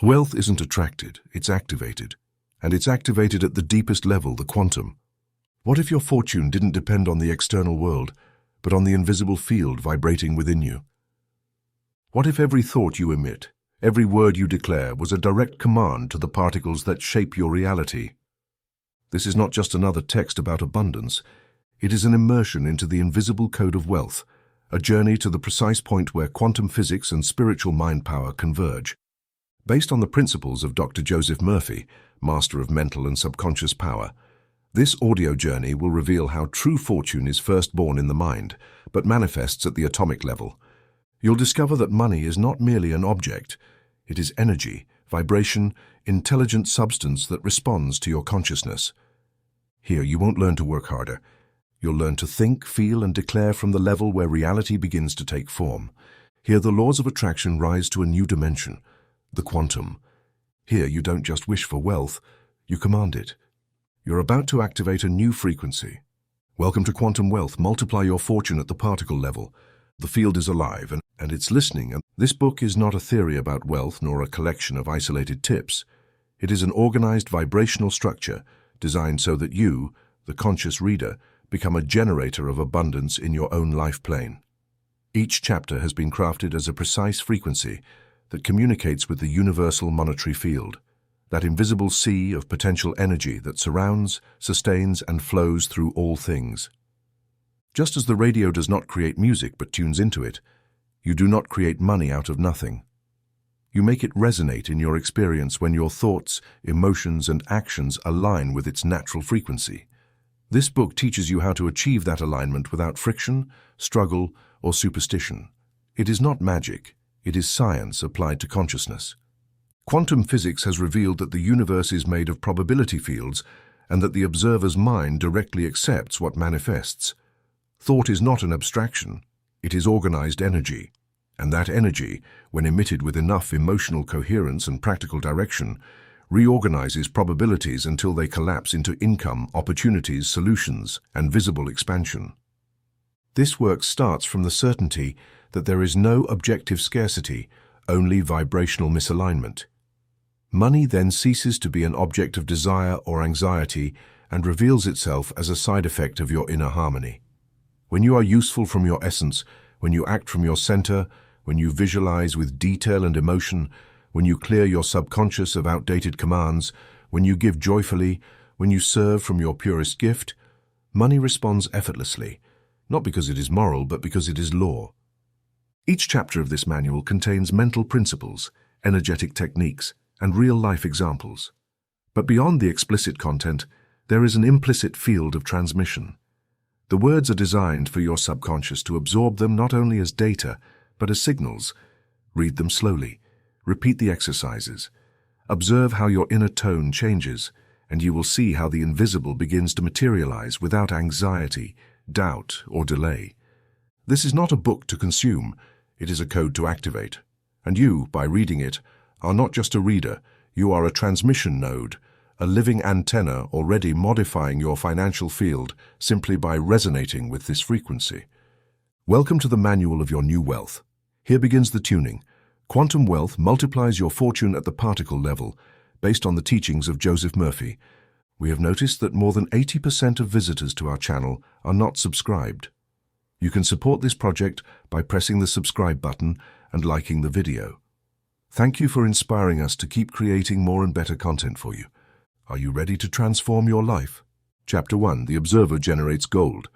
Wealth isn't attracted, it's activated. And it's activated at the deepest level, the quantum. What if your fortune didn't depend on the external world, but on the invisible field vibrating within you? What if every thought you emit, every word you declare was a direct command to the particles that shape your reality? This is not just another text about abundance. It is an immersion into the invisible code of wealth, a journey to the precise point where quantum physics and spiritual mind power converge. Based on the principles of Dr. Joseph Murphy, master of mental and subconscious power, this audio journey will reveal how true fortune is first born in the mind, but manifests at the atomic level. You'll discover that money is not merely an object. It is energy, vibration, intelligent substance that responds to your consciousness. Here, you won't learn to work harder. You'll learn to think, feel, and declare from the level where reality begins to take form. Here, the laws of attraction rise to a new dimension, the quantum. Here, you don't just wish for wealth, you command it. You're about to activate a new frequency. Welcome to Quantum Wealth. Multiply your fortune at the particle level. The field is alive, and it's listening. And this book is not a theory about wealth nor a collection of isolated tips. It is an organized vibrational structure designed so that you, the conscious reader, become a generator of abundance in your own life plane. Each chapter has been crafted as a precise frequency that communicates with the universal monetary field, that invisible sea of potential energy that surrounds, sustains, and flows through all things. Just as the radio does not create music but tunes into it, you do not create money out of nothing. You make it resonate in your experience when your thoughts, emotions, and actions align with its natural frequency. This book teaches you how to achieve that alignment without friction, struggle, or superstition. It is not magic. It is science applied to consciousness. Quantum physics has revealed that the universe is made of probability fields and that the observer's mind directly accepts what manifests. Thought is not an abstraction. It is organized energy. And that energy, when emitted with enough emotional coherence and practical direction, reorganizes probabilities until they collapse into income, opportunities, solutions, and visible expansion. This work starts from the certainty that there is no objective scarcity, only vibrational misalignment. Money then ceases to be an object of desire or anxiety and reveals itself as a side effect of your inner harmony. When you are useful from your essence, when you act from your center, when you visualize with detail and emotion, when you clear your subconscious of outdated commands, when you give joyfully, when you serve from your purest gift, money responds effortlessly, not because it is moral, but because it is law. Each chapter of this manual contains mental principles, energetic techniques, and real-life examples. But beyond the explicit content, there is an implicit field of transmission. The words are designed for your subconscious to absorb them not only as data, but as signals. Read them slowly. Repeat the exercises. Observe how your inner tone changes, and you will see how the invisible begins to materialize without anxiety, doubt, or delay. This is not a book to consume. It is a code to activate. And you, by reading it, are not just a reader. You are a transmission node, a living antenna already modifying your financial field simply by resonating with this frequency. Welcome to the manual of your new wealth. Here begins the tuning. Quantum Wealth multiplies your fortune at the particle level, based on the teachings of Joseph Murphy. We have noticed that more than 80% of visitors to our channel are not subscribed. You can support this project by pressing the subscribe button and liking the video. Thank you for inspiring us to keep creating more and better content for you. Are you ready to transform your life? Chapter 1. The Observer Generates Gold.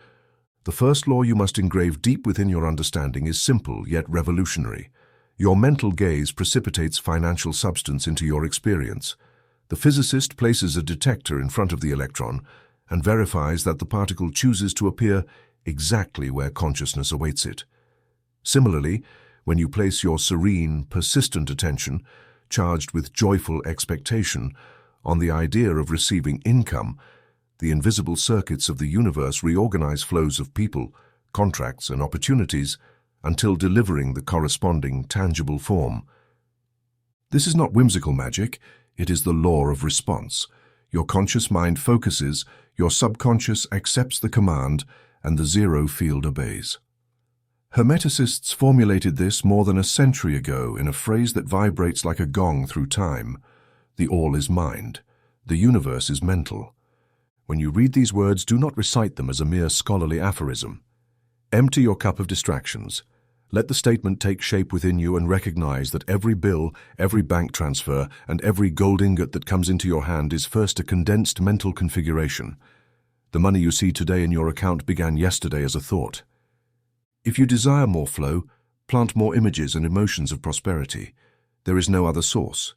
The first law you must engrave deep within your understanding is simple yet revolutionary. Your mental gaze precipitates financial substance into your experience. The physicist places a detector in front of the electron and verifies that the particle chooses to appear exactly where consciousness awaits it. Similarly, when you place your serene, persistent attention, charged with joyful expectation, on the idea of receiving income, the invisible circuits of the universe reorganize flows of people, contracts, and opportunities until delivering the corresponding tangible form. This is not whimsical magic, it is the law of response. Your conscious mind focuses, your subconscious accepts the command, and the zero field obeys. Hermeticists formulated this more than a century ago in a phrase that vibrates like a gong through time. The all is mind. The universe is mental. When you read these words, do not recite them as a mere scholarly aphorism. Empty your cup of distractions. Let the statement take shape within you and recognize that every bill, every bank transfer, and every gold ingot that comes into your hand is first a condensed mental configuration. The money you see today in your account began yesterday as a thought. If you desire more flow, plant more images and emotions of prosperity. There is no other source.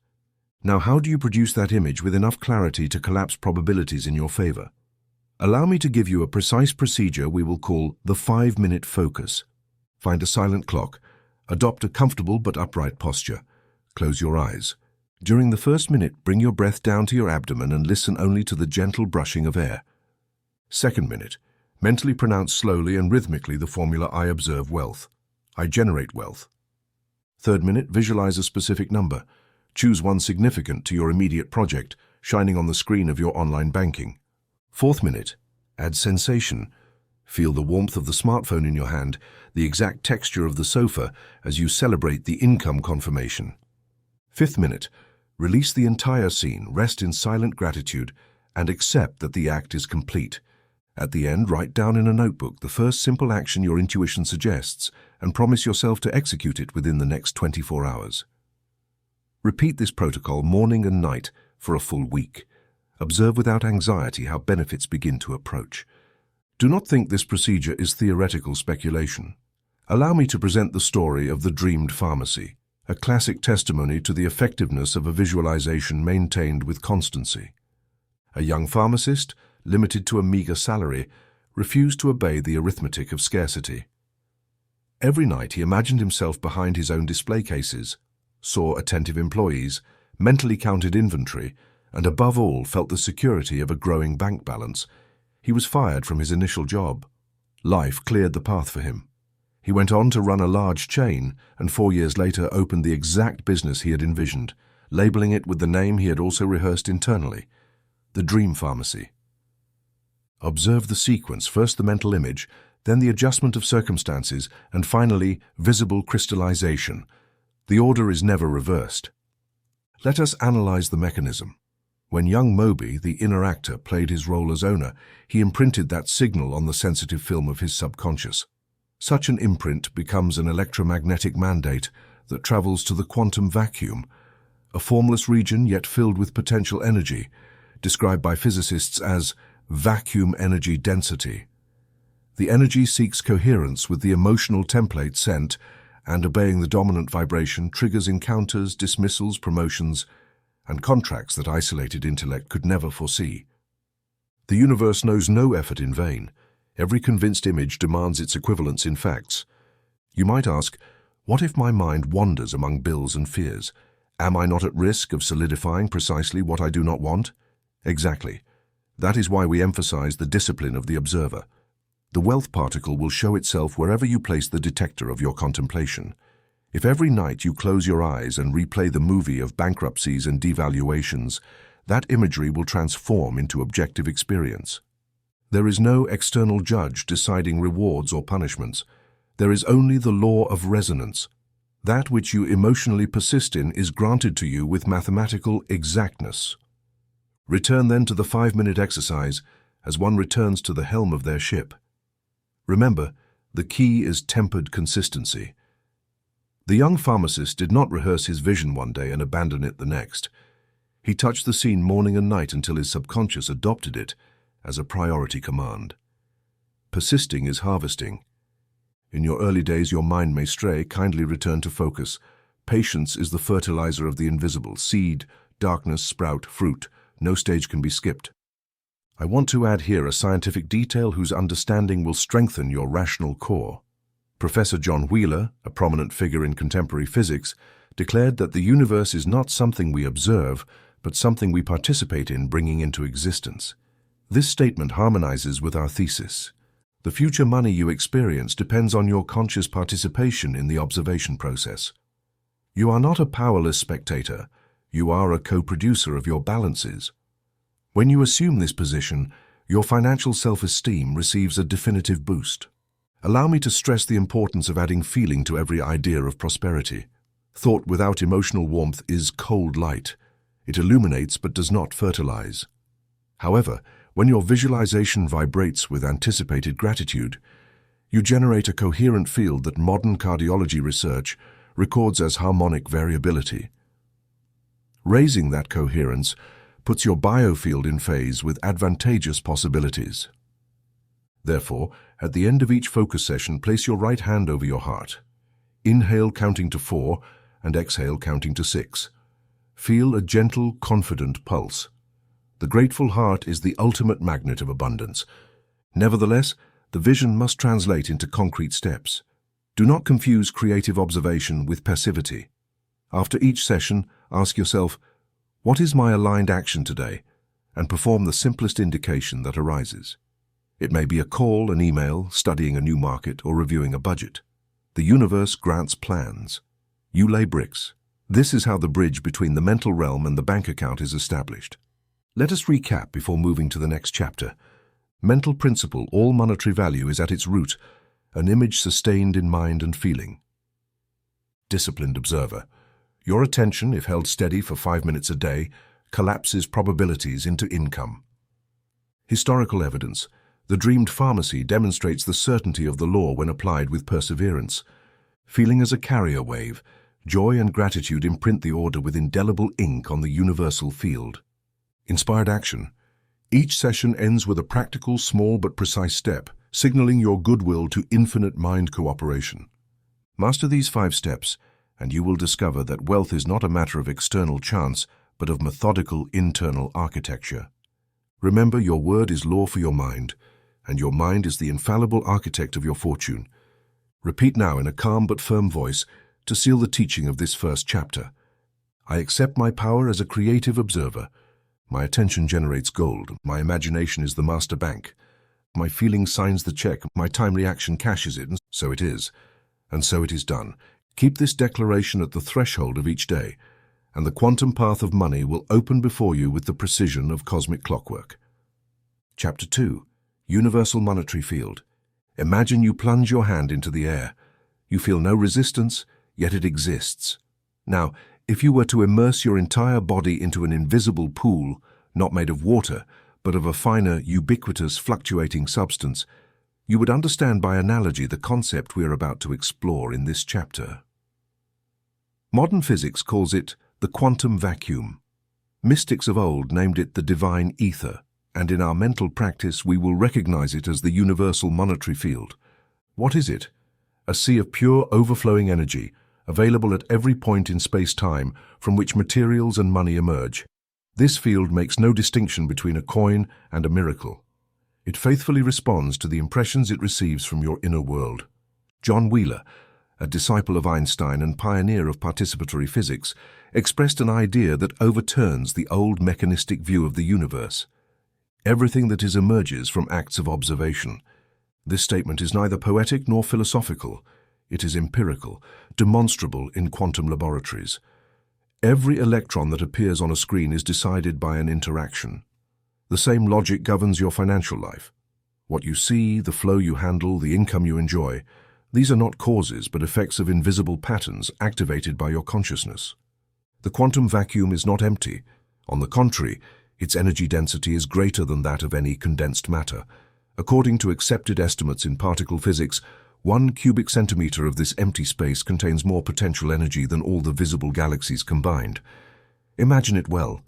Now, how do you produce that image with enough clarity to collapse probabilities in your favor? Allow me to give you a precise procedure we will call the 5-minute focus. Find a silent clock. Adopt a comfortable but upright posture. Close your eyes. During the first minute, bring your breath down to your abdomen and listen only to the gentle brushing of air. Second minute, mentally pronounce slowly and rhythmically the formula I observe wealth. I generate wealth. Third minute, visualize a specific number. Choose one significant to your immediate project, shining on the screen of your online banking. Fourth minute, add sensation. Feel the warmth of the smartphone in your hand, the exact texture of the sofa as you celebrate the income confirmation. Fifth minute, release the entire scene, rest in silent gratitude, and accept that the act is complete. At the end, write down in a notebook the first simple action your intuition suggests and promise yourself to execute it within the next 24 hours. Repeat this protocol morning and night for a full week. Observe without anxiety how benefits begin to approach. Do not think this procedure is theoretical speculation. Allow me to present the story of the dreamed pharmacy, a classic testimony to the effectiveness of a visualization maintained with constancy. A young pharmacist, limited to a meager salary, refused to obey the arithmetic of scarcity. Every night he imagined himself behind his own display cases, saw attentive employees, mentally counted inventory, and above all felt the security of a growing bank balance. He was fired from his initial job. Life cleared the path for him. He went on to run a large chain and 4 years later opened the exact business he had envisioned, labeling it with the name he had also rehearsed internally, the Dream Pharmacy. Observe the sequence, first the mental image, then the adjustment of circumstances, and finally, visible crystallization. The order is never reversed. Let us analyze the mechanism. When young Moby, the inner actor, played his role as owner, he imprinted that signal on the sensitive film of his subconscious. Such an imprint becomes an electromagnetic mandate that travels to the quantum vacuum, a formless region yet filled with potential energy, described by physicists as vacuum energy density. The energy seeks coherence with the emotional template sent, and obeying the dominant vibration triggers encounters, dismissals, promotions, and contracts that isolated intellect could never foresee. The universe knows no effort in vain. Every convinced image demands its equivalence in facts. You might ask, what if my mind wanders among bills and fears? Am I not at risk of solidifying precisely what I do not want? Exactly. That is why we emphasize the discipline of the observer. The wealth particle will show itself wherever you place the detector of your contemplation. If every night you close your eyes and replay the movie of bankruptcies and devaluations, that imagery will transform into objective experience. There is no external judge deciding rewards or punishments. There is only the law of resonance. That which you emotionally persist in is granted to you with mathematical exactness. Return then to the 5-minute exercise as one returns to the helm of their ship. Remember, the key is tempered consistency. The young pharmacist did not rehearse his vision one day and abandon it the next. He touched the scene morning and night until his subconscious adopted it as a priority command. Persisting is harvesting. In your early days your mind may stray, kindly return to focus. Patience is the fertilizer of the invisible. Seed, darkness, sprout, fruit. No stage can be skipped. I want to add here a scientific detail whose understanding will strengthen your rational core. Professor John Wheeler, a prominent figure in contemporary physics, declared that the universe is not something we observe, but something we participate in bringing into existence. This statement harmonizes with our thesis. The future money you experience depends on your conscious participation in the observation process. You are not a powerless spectator. You are a co-producer of your balances. When you assume this position, your financial self-esteem receives a definitive boost. Allow me to stress the importance of adding feeling to every idea of prosperity. Thought without emotional warmth is cold light. It illuminates but does not fertilize. However, when your visualization vibrates with anticipated gratitude, you generate a coherent field that modern cardiology research records as harmonic variability. Raising that coherence puts your biofield in phase with advantageous possibilities. Therefore, at the end of each focus session, place your right hand over your heart. Inhale counting to 4 and exhale counting to 6. Feel a gentle, confident pulse. The grateful heart is the ultimate magnet of abundance. Nevertheless, the vision must translate into concrete steps. Do not confuse creative observation with passivity. After each session, ask yourself, what is my aligned action today? And perform the simplest indication that arises. It may be a call, an email, studying a new market, or reviewing a budget. The universe grants plans. You lay bricks. This is how the bridge between the mental realm and the bank account is established. Let us recap before moving to the next chapter. Mental principle, all monetary value is at its root, an image sustained in mind and feeling. Disciplined observer. Your attention, if held steady for 5 minutes a day, collapses probabilities into income. Historical evidence. The dreamed pharmacy demonstrates the certainty of the law when applied with perseverance. Feeling as a carrier wave, joy and gratitude imprint the order with indelible ink on the universal field. Inspired action. Each session ends with a practical, small but precise step, signaling your goodwill to infinite mind cooperation. Master these 5 steps, and you will discover that wealth is not a matter of external chance, but of methodical internal architecture. Remember, your word is law for your mind, and your mind is the infallible architect of your fortune. Repeat now in a calm but firm voice to seal the teaching of this first chapter. I accept my power as a creative observer. My attention generates gold. My imagination is the master bank. My feeling signs the check. My timely action cashes it, and so it is. And so it is done. Keep this declaration at the threshold of each day, and the quantum path of money will open before you with the precision of cosmic clockwork. Chapter 2. Universal Monetary Field. Imagine you plunge your hand into the air. You feel no resistance, yet it exists. Now, if you were to immerse your entire body into an invisible pool, not made of water, but of a finer, ubiquitous, fluctuating substance, you would understand by analogy the concept we are about to explore in this chapter. Modern physics calls it the quantum vacuum. Mystics of old named it the divine ether, and in our mental practice we will recognize it as the universal monetary field. What is it? A sea of pure, overflowing energy, available at every point in space-time from which materials and money emerge. This field makes no distinction between a coin and a miracle. It faithfully responds to the impressions it receives from your inner world. John Wheeler, a disciple of Einstein and pioneer of participatory physics, expressed an idea that overturns the old mechanistic view of the universe. Everything that is emerges from acts of observation. This statement is neither poetic nor philosophical. It is empirical, demonstrable in quantum laboratories. Every electron that appears on a screen is decided by an interaction. The same logic governs your financial life. What you see, the flow you handle, the income you enjoy, these are not causes but effects of invisible patterns activated by your consciousness. The quantum vacuum is not empty. On the contrary, its energy density is greater than that of any condensed matter. According to accepted estimates in particle physics, 1 cubic centimeter of this empty space contains more potential energy than all the visible galaxies combined. Imagine it well.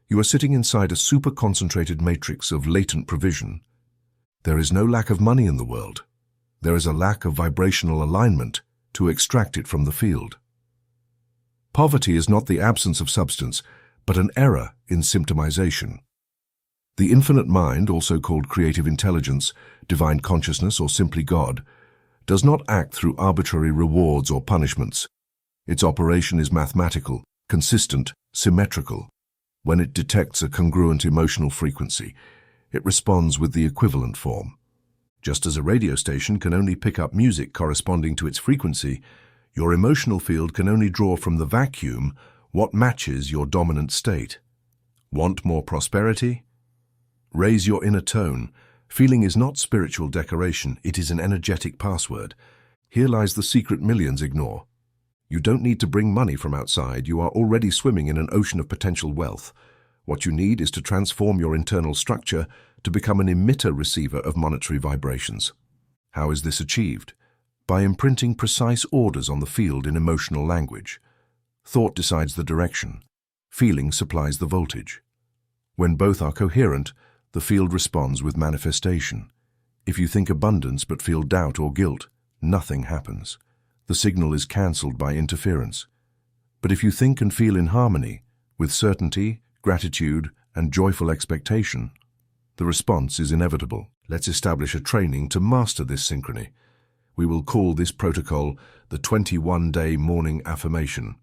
You are sitting inside a super-concentrated matrix of latent provision. There is no lack of money in the world. There is a lack of vibrational alignment to extract it from the field. Poverty is not the absence of substance, but an error in symptomization. The infinite mind, also called creative intelligence, divine consciousness, or simply God, does not act through arbitrary rewards or punishments. Its operation is mathematical, consistent, symmetrical. When it detects a congruent emotional frequency, it responds with the equivalent form. Just as a radio station can only pick up music corresponding to its frequency, your emotional field can only draw from the vacuum what matches your dominant state. Want more prosperity? Raise your inner tone, Feeling is not spiritual decoration, it is an energetic password. Here lies the secret millions ignore. You don't need to bring money from outside, you are already swimming in an ocean of potential wealth. What you need is to transform your internal structure to become an emitter-receiver of monetary vibrations. How is this achieved? By imprinting precise orders on the field in emotional language. Thought decides the direction. Feeling supplies the voltage. When both are coherent, the field responds with manifestation. If you think abundance but feel doubt or guilt, nothing happens. The signal is cancelled by interference. But if you think and feel in harmony, with certainty, gratitude, and joyful expectation, the response is inevitable. Let's establish a training to master this synchrony. We will call this protocol the 21-day morning affirmation.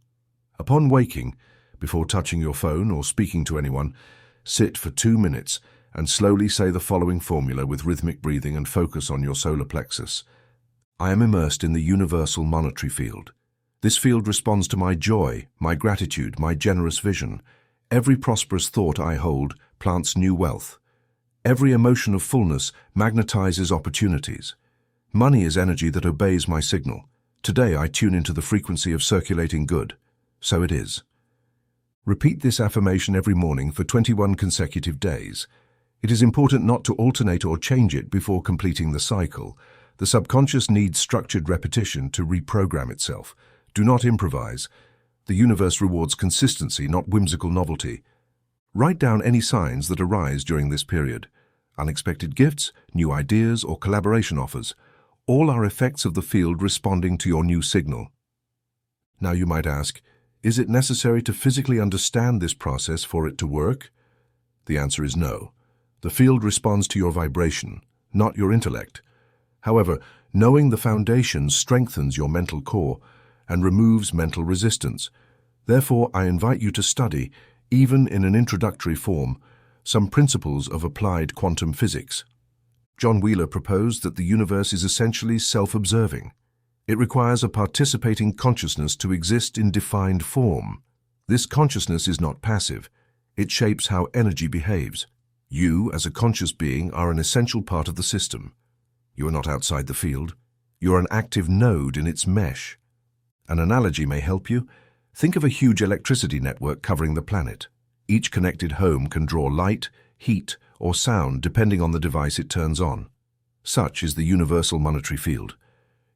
Upon waking, before touching your phone or speaking to anyone, sit for 2 minutes and slowly say the following formula with rhythmic breathing and focus on your solar plexus. I am immersed in the universal monetary field. This field responds to my joy, my gratitude, my generous vision. Every prosperous thought I hold plants new wealth. Every emotion of fullness magnetizes opportunities. Money is energy that obeys my signal. Today I tune into the frequency of circulating good. So it is. Repeat this affirmation every morning for 21 consecutive days. It is important not to alternate or change it before completing the cycle. The subconscious needs structured repetition to reprogram itself. Do not improvise. The universe rewards consistency, not whimsical novelty. Write down any signs that arise during this period. Unexpected gifts, new ideas, or collaboration offers. All are effects of the field responding to your new signal. Now you might ask, is it necessary to physically understand this process for it to work? The answer is no. The field responds to your vibration, not your intellect. However, knowing the foundation strengthens your mental core and removes mental resistance. Therefore, I invite you to study, even in an introductory form, some principles of applied quantum physics. John Wheeler proposed that the universe is essentially self-observing. It requires a participating consciousness to exist in defined form. This consciousness is not passive. It shapes how energy behaves. You, as a conscious being, are an essential part of the system. You are not outside the field. You are an active node in its mesh. An analogy may help you. Think of a huge electricity network covering the planet. Each connected home can draw light, heat, or sound depending on the device it turns on. Such is the universal monetary field.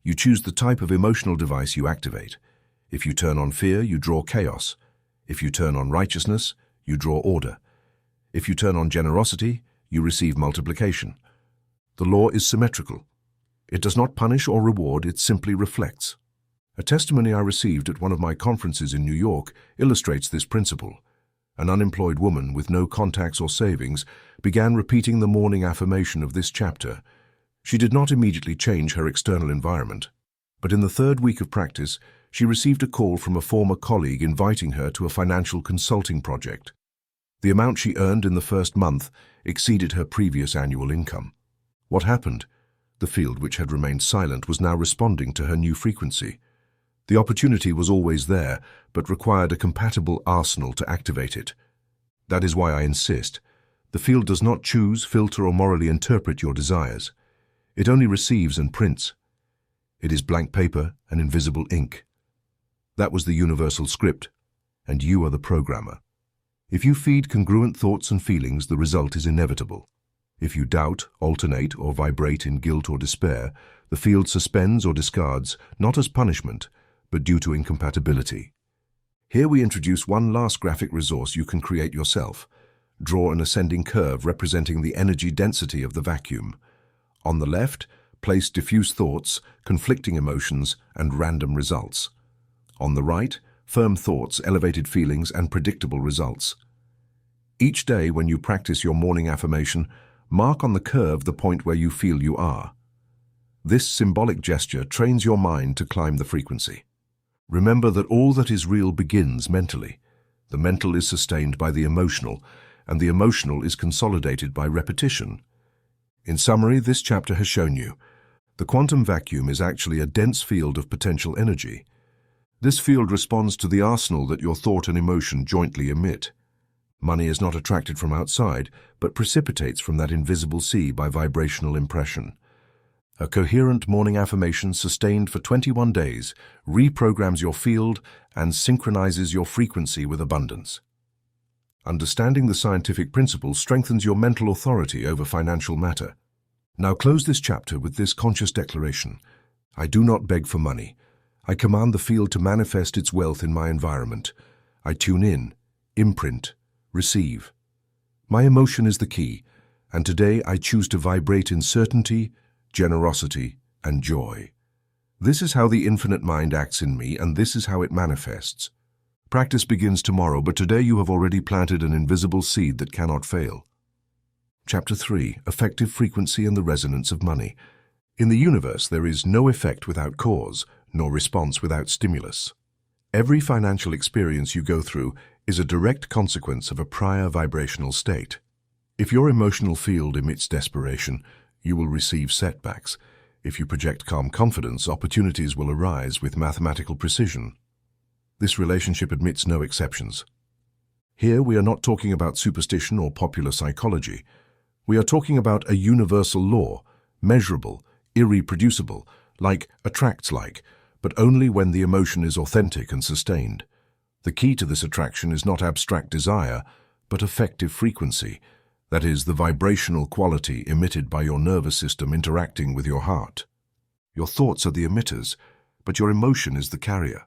You choose the type of emotional device you activate. If you turn on fear, you draw chaos. If you turn on righteousness, you draw order. If you turn on generosity, you receive multiplication. The law is symmetrical. It does not punish or reward, it simply reflects. A testimony I received at one of my conferences in New York illustrates this principle. An unemployed woman with no contacts or savings began repeating the morning affirmation of this chapter. She did not immediately change her external environment, but in the 3rd week of practice, she received a call from a former colleague inviting her to a financial consulting project. The amount she earned in the first month exceeded her previous annual income. What happened? The field, which had remained silent, was now responding to her new frequency. The opportunity was always there, but required a compatible arsenal to activate it. That is why I insist. The field does not choose, filter, or morally interpret your desires. It only receives and prints. It is blank paper and invisible ink. That was the universal script, and you are the programmer. If you feed congruent thoughts and feelings, the result is inevitable. If you doubt, alternate, or vibrate in guilt or despair, the field suspends or discards, not as punishment, but due to incompatibility. Here we introduce one last graphic resource you can create yourself. Draw an ascending curve representing the energy density of the vacuum. On the left, place diffuse thoughts, conflicting emotions, and random results. On the right, firm thoughts, elevated feelings, and predictable results. Each day when you practice your morning affirmation, mark on the curve the point where you feel you are. This symbolic gesture trains your mind to climb the frequency. Remember that all that is real begins mentally. The mental is sustained by the emotional, and the emotional is consolidated by repetition. In summary, this chapter has shown you, the quantum vacuum is actually a dense field of potential energy. This field responds to the arsenal that your thought and emotion jointly emit. Money is not attracted from outside, but precipitates from that invisible sea by vibrational impression. A coherent morning affirmation sustained for 21 days reprograms your field and synchronizes your frequency with abundance. Understanding the scientific principle strengthens your mental authority over financial matter. Now close this chapter with this conscious declaration. I do not beg for money. I command the field to manifest its wealth in my environment. I tune in, imprint, receive. My emotion is the key, and today I choose to vibrate in certainty, generosity, and joy. This is how the infinite mind acts in me, and this is how it manifests. Practice begins tomorrow, but today you have already planted an invisible seed that cannot fail. Chapter 3. Effective Frequency and the Resonance of Money. In the universe, there is no effect without cause, nor response without stimulus. Every financial experience you go through is a direct consequence of a prior vibrational state. If your emotional field emits desperation, you will receive setbacks. If you project calm confidence, opportunities will arise with mathematical precision. This relationship admits no exceptions. Here we are not talking about superstition or popular psychology. We are talking about a universal law, measurable, irreproducible, like attracts like, but only when the emotion is authentic and sustained. The key to this attraction is not abstract desire, but effective frequency, that is, the vibrational quality emitted by your nervous system interacting with your heart. Your thoughts are the emitters, but your emotion is the carrier.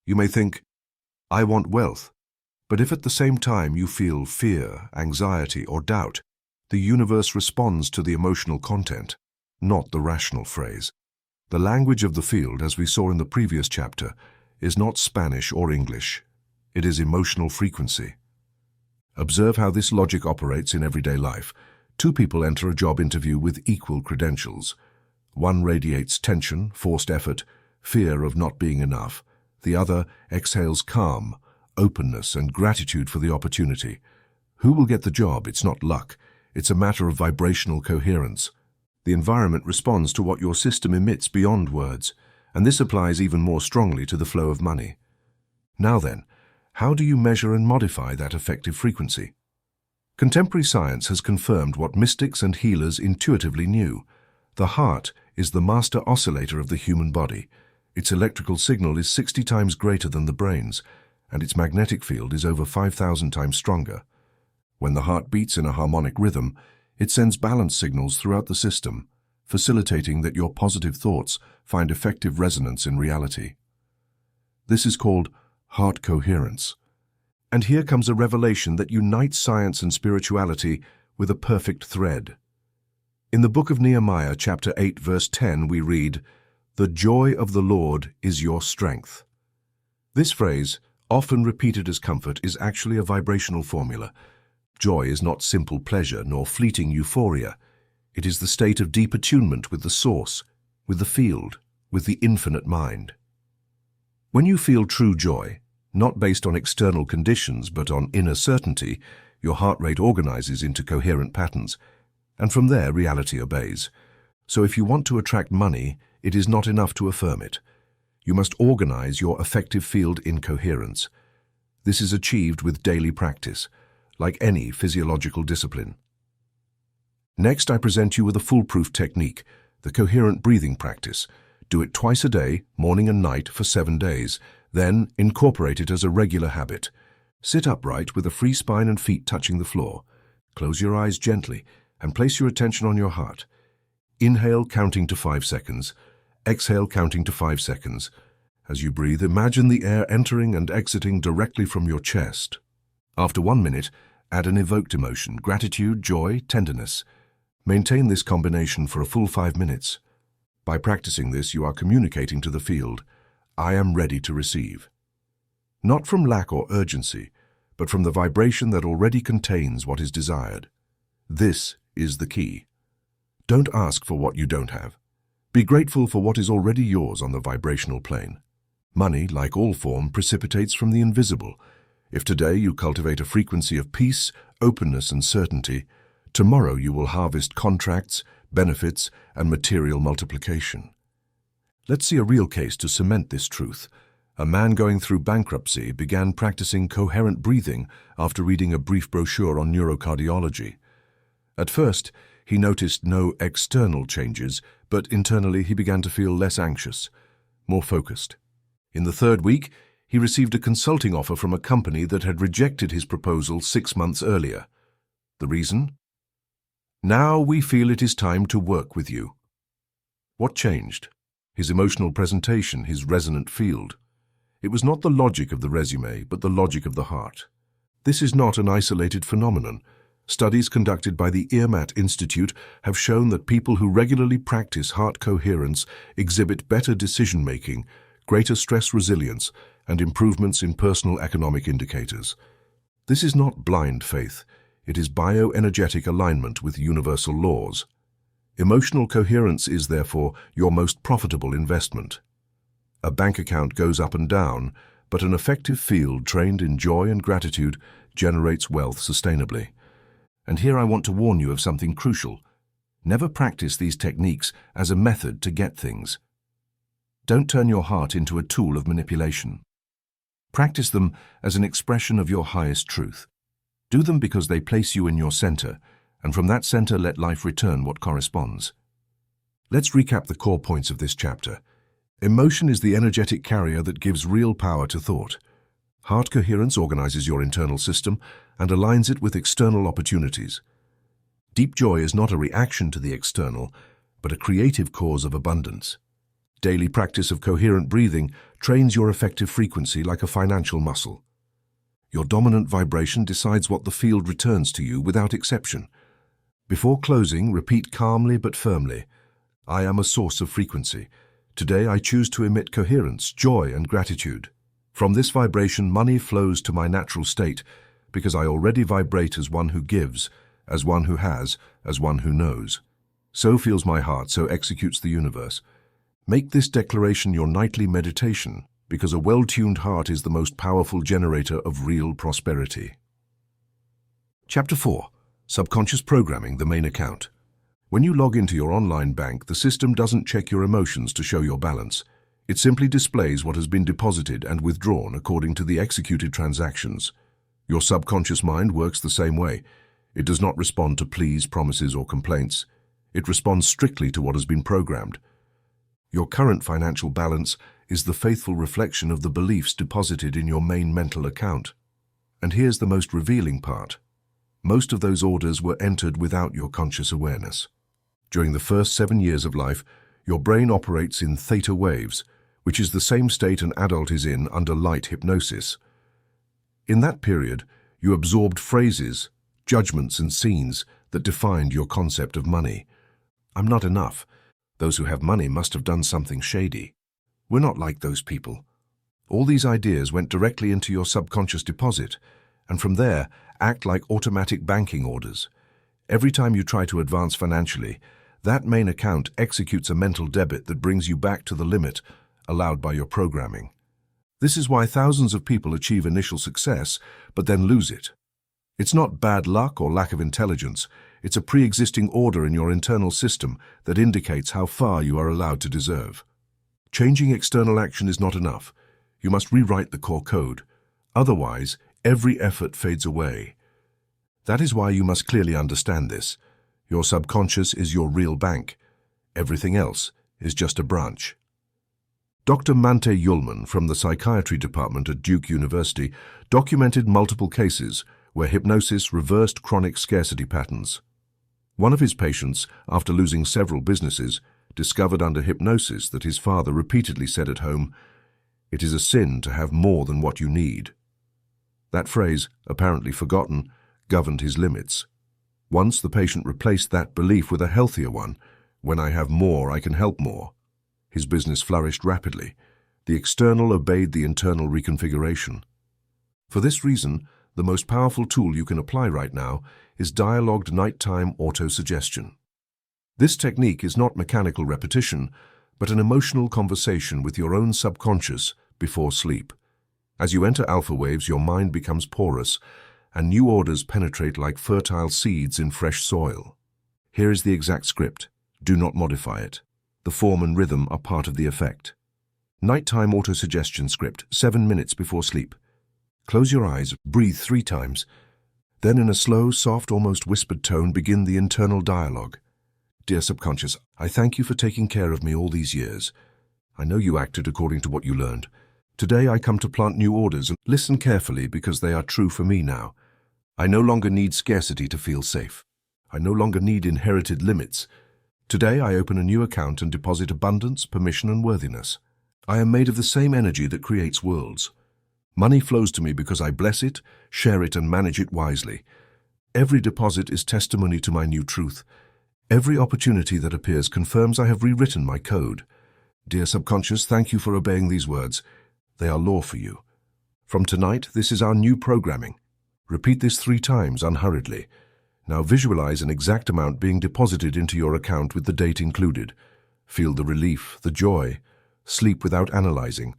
You may think, I want wealth, but if at the same time you feel fear, anxiety, or doubt, the universe responds to the emotional content, not the rational phrase. The language of the field, as we saw in the previous chapter, is not Spanish or English. It is emotional frequency. Observe how this logic operates in everyday life. Two people enter a job interview with equal credentials. One radiates tension, forced effort, fear of not being enough. The other exhales calm, openness, and gratitude for the opportunity. Who will get the job? It's not luck. It's a matter of vibrational coherence. The environment responds to what your system emits beyond words, and this applies even more strongly to the flow of money. Now then, how do you measure and modify that effective frequency? Contemporary science has confirmed what mystics and healers intuitively knew. The heart is the master oscillator of the human body. Its electrical signal is 60 times greater than the brain's, and its magnetic field is over 5,000 times stronger. When the heart beats in a harmonic rhythm, it sends balance signals throughout the system, facilitating that your positive thoughts find effective resonance in reality. This is called heart coherence. And here comes a revelation that unites science and spirituality with a perfect thread. In the book of Nehemiah, chapter 8, verse 10, we read, "The joy of the Lord is your strength." This phrase, often repeated as comfort, is actually a vibrational formula. Joy is not simple pleasure nor fleeting euphoria. It is the state of deep attunement with the source, with the field, with the infinite mind. When you feel true joy, not based on external conditions but on inner certainty, your heart rate organizes into coherent patterns, and from there reality obeys. So if you want to attract money, it is not enough to affirm it. You must organize your effective field in coherence. This is achieved with daily practice, like any physiological discipline. Next, I present you with a foolproof technique, the coherent breathing practice. Do it twice a day, morning and night, for 7 days. Then, incorporate it as a regular habit. Sit upright with a free spine and feet touching the floor. Close your eyes gently and place your attention on your heart. Inhale, counting to 5 seconds. Exhale, counting to 5 seconds. As you breathe, imagine the air entering and exiting directly from your chest. After 1 minute, add an evoked emotion, gratitude, joy, tenderness. Maintain this combination for a full 5 minutes. By practicing this, you are communicating to the field, I am ready to receive. Not from lack or urgency, but from the vibration that already contains what is desired. This is the key. Don't ask for what you don't have. Be grateful for what is already yours on the vibrational plane. Money, like all form, precipitates from the invisible. If today you cultivate a frequency of peace, openness, and certainty, tomorrow you will harvest contracts, benefits, and material multiplication. Let's see a real case to cement this truth. A man going through bankruptcy began practicing coherent breathing after reading a brief brochure on neurocardiology. At first, he noticed no external changes, but internally he began to feel less anxious, more focused. In the third week, he received a consulting offer from a company that had rejected his proposal 6 months earlier. The reason? Now we feel it is time to work with you. What changed? His emotional presentation, his resonant field. It was not the logic of the resume, but the logic of the heart. This is not an isolated phenomenon. Studies conducted by the Earmat Institute have shown that people who regularly practice heart coherence exhibit better decision-making, greater stress resilience, and improvements in personal economic indicators. This is not blind faith. It is bioenergetic alignment with universal laws. Emotional coherence is, therefore, your most profitable investment. A bank account goes up and down, but an effective field trained in joy and gratitude generates wealth sustainably. And here I want to warn you of something crucial. Never practice these techniques as a method to get things. Don't turn your heart into a tool of manipulation. Practice them as an expression of your highest truth. Do them because they place you in your center, and from that center let life return what corresponds. Let's recap the core points of this chapter. Emotion is the energetic carrier that gives real power to thought. Heart coherence organizes your internal system and aligns it with external opportunities. Deep joy is not a reaction to the external, but a creative cause of abundance. Daily practice of coherent breathing trains your effective frequency like a financial muscle. Your dominant vibration decides what the field returns to you without exception. Before closing, repeat calmly but firmly, I am a source of frequency. Today I choose to emit coherence, joy, and gratitude. From this vibration, money flows to my natural state because I already vibrate as one who gives, as one who has, as one who knows. So feels my heart, so executes the universe. Make this declaration your nightly meditation because a well-tuned heart is the most powerful generator of real prosperity. Chapter 4. Subconscious Programming, the Main Account. When you log into your online bank, the system doesn't check your emotions to show your balance. It simply displays what has been deposited and withdrawn according to the executed transactions. Your subconscious mind works the same way. It does not respond to pleas, promises, or complaints. It responds strictly to what has been programmed. Your current financial balance is the faithful reflection of the beliefs deposited in your main mental account. And here's the most revealing part. Most of those orders were entered without your conscious awareness. During the first 7 years of life, your brain operates in theta waves, which is the same state an adult is in under light hypnosis. In that period, you absorbed phrases, judgments, and scenes that defined your concept of money. I'm not enough. Those who have money must have done something shady. We're not like those people. All these ideas went directly into your subconscious deposit, and from there, act like automatic banking orders. Every time you try to advance financially, that main account executes a mental debit that brings you back to the limit allowed by your programming. This is why thousands of people achieve initial success, but then lose it. It's not bad luck or lack of intelligence. It's a pre-existing order in your internal system that indicates how far you are allowed to deserve. Changing external action is not enough. You must rewrite the core code. Otherwise, every effort fades away. That is why you must clearly understand this. Your subconscious is your real bank. Everything else is just a branch. Dr. Mante Ullman from the psychiatry department at Duke University documented multiple cases where hypnosis reversed chronic scarcity patterns. One of his patients, after losing several businesses, discovered under hypnosis that his father repeatedly said at home, "It is a sin to have more than what you need." That phrase, apparently forgotten, governed his limits. Once the patient replaced that belief with a healthier one, "When I have more, I can help more." His business flourished rapidly. The external obeyed the internal reconfiguration. For this reason, the most powerful tool you can apply right now is dialogued nighttime autosuggestion. This technique is not mechanical repetition, but an emotional conversation with your own subconscious before sleep. As you enter alpha waves, your mind becomes porous, and new orders penetrate like fertile seeds in fresh soil. Here is the exact script. Do not modify it. The form and rhythm are part of the effect. Nighttime autosuggestion script, 7 minutes before sleep. Close your eyes, breathe 3 times. Then in a slow, soft, almost whispered tone, begin the internal dialogue. Dear subconscious, I thank you for taking care of me all these years. I know you acted according to what you learned. Today I come to plant new orders and listen carefully because they are true for me now. I no longer need scarcity to feel safe. I no longer need inherited limits. Today I open a new account and deposit abundance, permission, and worthiness. I am made of the same energy that creates worlds. Money flows to me because I bless it, share it, and manage it wisely. Every deposit is testimony to my new truth. Every opportunity that appears confirms I have rewritten my code. Dear subconscious, thank you for obeying these words. They are law for you. From tonight, this is our new programming. Repeat this 3 times unhurriedly. Now visualize an exact amount being deposited into your account with the date included. Feel the relief, the joy. Sleep without analyzing.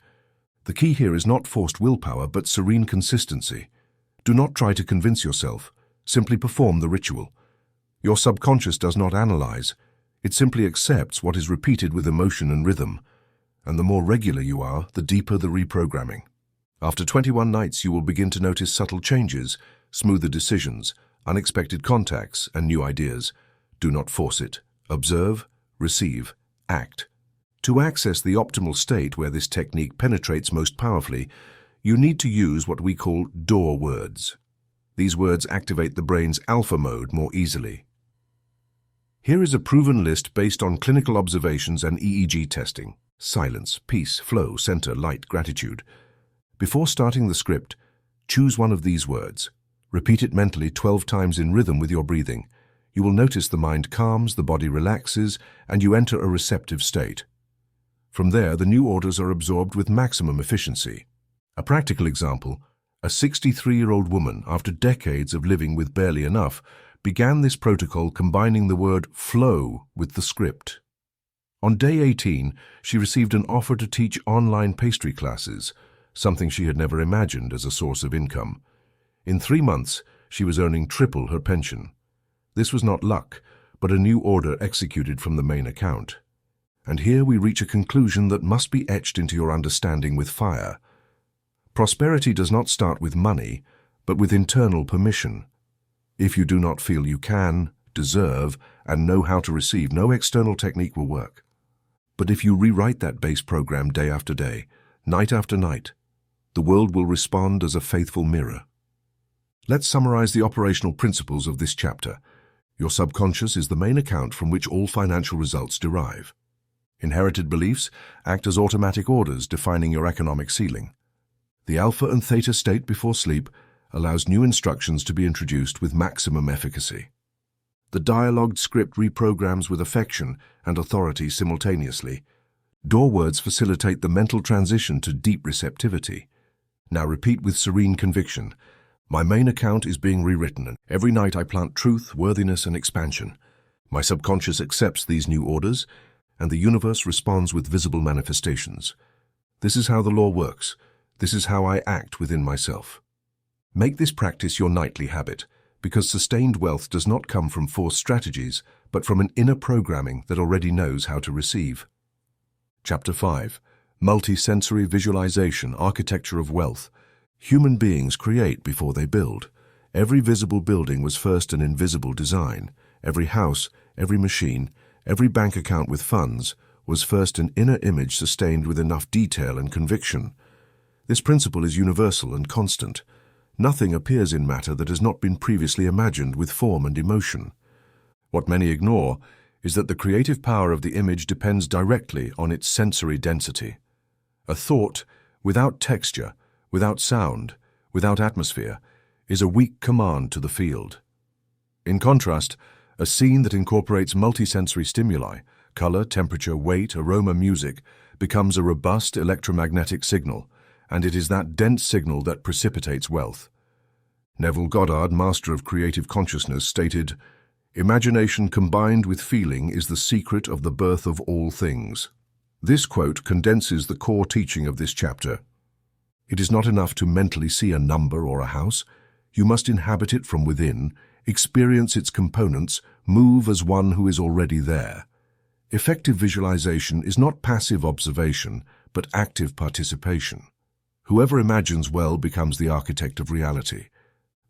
The key here is not forced willpower, but serene consistency. Do not try to convince yourself. Simply perform the ritual. Your subconscious does not analyze. It simply accepts what is repeated with emotion and rhythm. And the more regular you are, the deeper the reprogramming. After 21 nights, you will begin to notice subtle changes, smoother decisions, unexpected contacts, and new ideas. Do not force it. Observe, receive, act. To access the optimal state where this technique penetrates most powerfully, you need to use what we call door words. These words activate the brain's alpha mode more easily. Here is a proven list based on clinical observations and EEG testing. Silence, peace, flow, center, light, gratitude. Before starting the script, choose one of these words. Repeat it mentally 12 times in rhythm with your breathing. You will notice the mind calms, the body relaxes, and you enter a receptive state. From there, the new orders are absorbed with maximum efficiency. A practical example, a 63-year-old woman, after decades of living with barely enough, began this protocol combining the word flow with the script. On day 18, she received an offer to teach online pastry classes, something she had never imagined as a source of income. In 3 months, she was earning triple her pension. This was not luck, but a new order executed from the main account. And here we reach a conclusion that must be etched into your understanding with fire. Prosperity does not start with money, but with internal permission. If you do not feel you can, deserve, and know how to receive, no external technique will work. But if you rewrite that base program day after day, night after night, the world will respond as a faithful mirror. Let's summarize the operational principles of this chapter. Your subconscious is the main account from which all financial results derive. Inherited beliefs act as automatic orders defining your economic ceiling. The alpha and theta state before sleep allows new instructions to be introduced with maximum efficacy. The dialogued script reprograms with affection and authority simultaneously. Door words facilitate the mental transition to deep receptivity. Now repeat with serene conviction. My main account is being rewritten, and every night I plant truth, worthiness, and expansion. My subconscious accepts these new orders, and the universe responds with visible manifestations. This is how the law works. This is how I act within myself. Make this practice your nightly habit, because sustained wealth does not come from forced strategies, but from an inner programming that already knows how to receive. Chapter 5. Multisensory Visualization, Architecture of Wealth. Human beings create before they build. Every visible building was first an invisible design. Every house, every machine, every bank account with funds was first an inner image sustained with enough detail and conviction. This principle is universal and constant. Nothing appears in matter that has not been previously imagined with form and emotion. What many ignore is that the creative power of the image depends directly on its sensory density. A thought, without texture, without sound, without atmosphere, is a weak command to the field. In contrast, a scene that incorporates multisensory stimuli, color, temperature, weight, aroma, music, becomes a robust electromagnetic signal, and it is that dense signal that precipitates wealth. Neville Goddard, master of creative consciousness, stated, "Imagination combined with feeling is the secret of the birth of all things." This quote condenses the core teaching of this chapter. It is not enough to mentally see a number or a house. You must inhabit it from within, experience its components, move as one who is already there. Effective visualization is not passive observation, but active participation. Whoever imagines well becomes the architect of reality.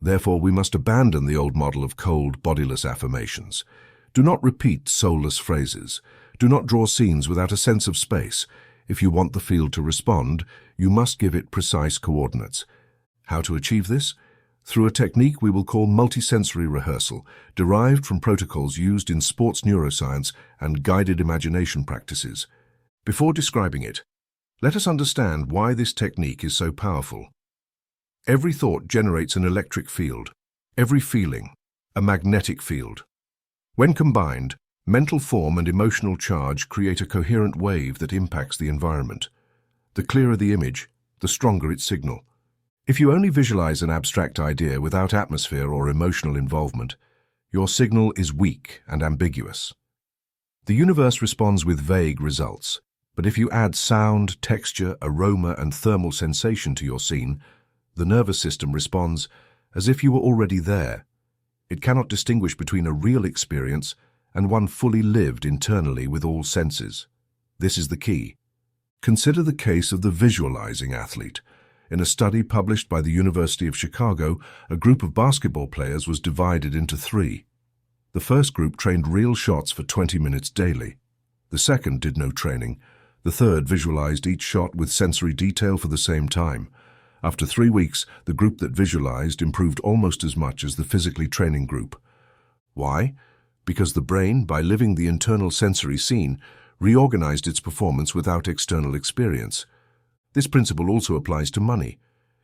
Therefore, we must abandon the old model of cold, bodiless affirmations. Do not repeat soulless phrases. Do not draw scenes without a sense of space. If you want the field to respond, you must give it precise coordinates. How to achieve this? Through a technique we will call multisensory rehearsal, derived from protocols used in sports neuroscience and guided imagination practices. Before describing it, let us understand why this technique is so powerful. Every thought generates an electric field, every feeling, a magnetic field. When combined, mental form and emotional charge create a coherent wave that impacts the environment. The clearer the image, the stronger its signal. If you only visualize an abstract idea without atmosphere or emotional involvement, your signal is weak and ambiguous. The universe responds with vague results, but if you add sound, texture, aroma, and thermal sensation to your scene, the nervous system responds as if you were already there. It cannot distinguish between a real experience and one fully lived internally with all senses. This is the key. Consider the case of the visualizing athlete. In a study published by the University of Chicago, a group of basketball players was divided into three. The first group trained real shots for 20 minutes daily. The second did no training. The third visualized each shot with sensory detail for the same time. After 3 weeks, the group that visualized improved almost as much as the physically training group. Why? Because the brain, by living the internal sensory scene, reorganized its performance without external experience. This principle also applies to money.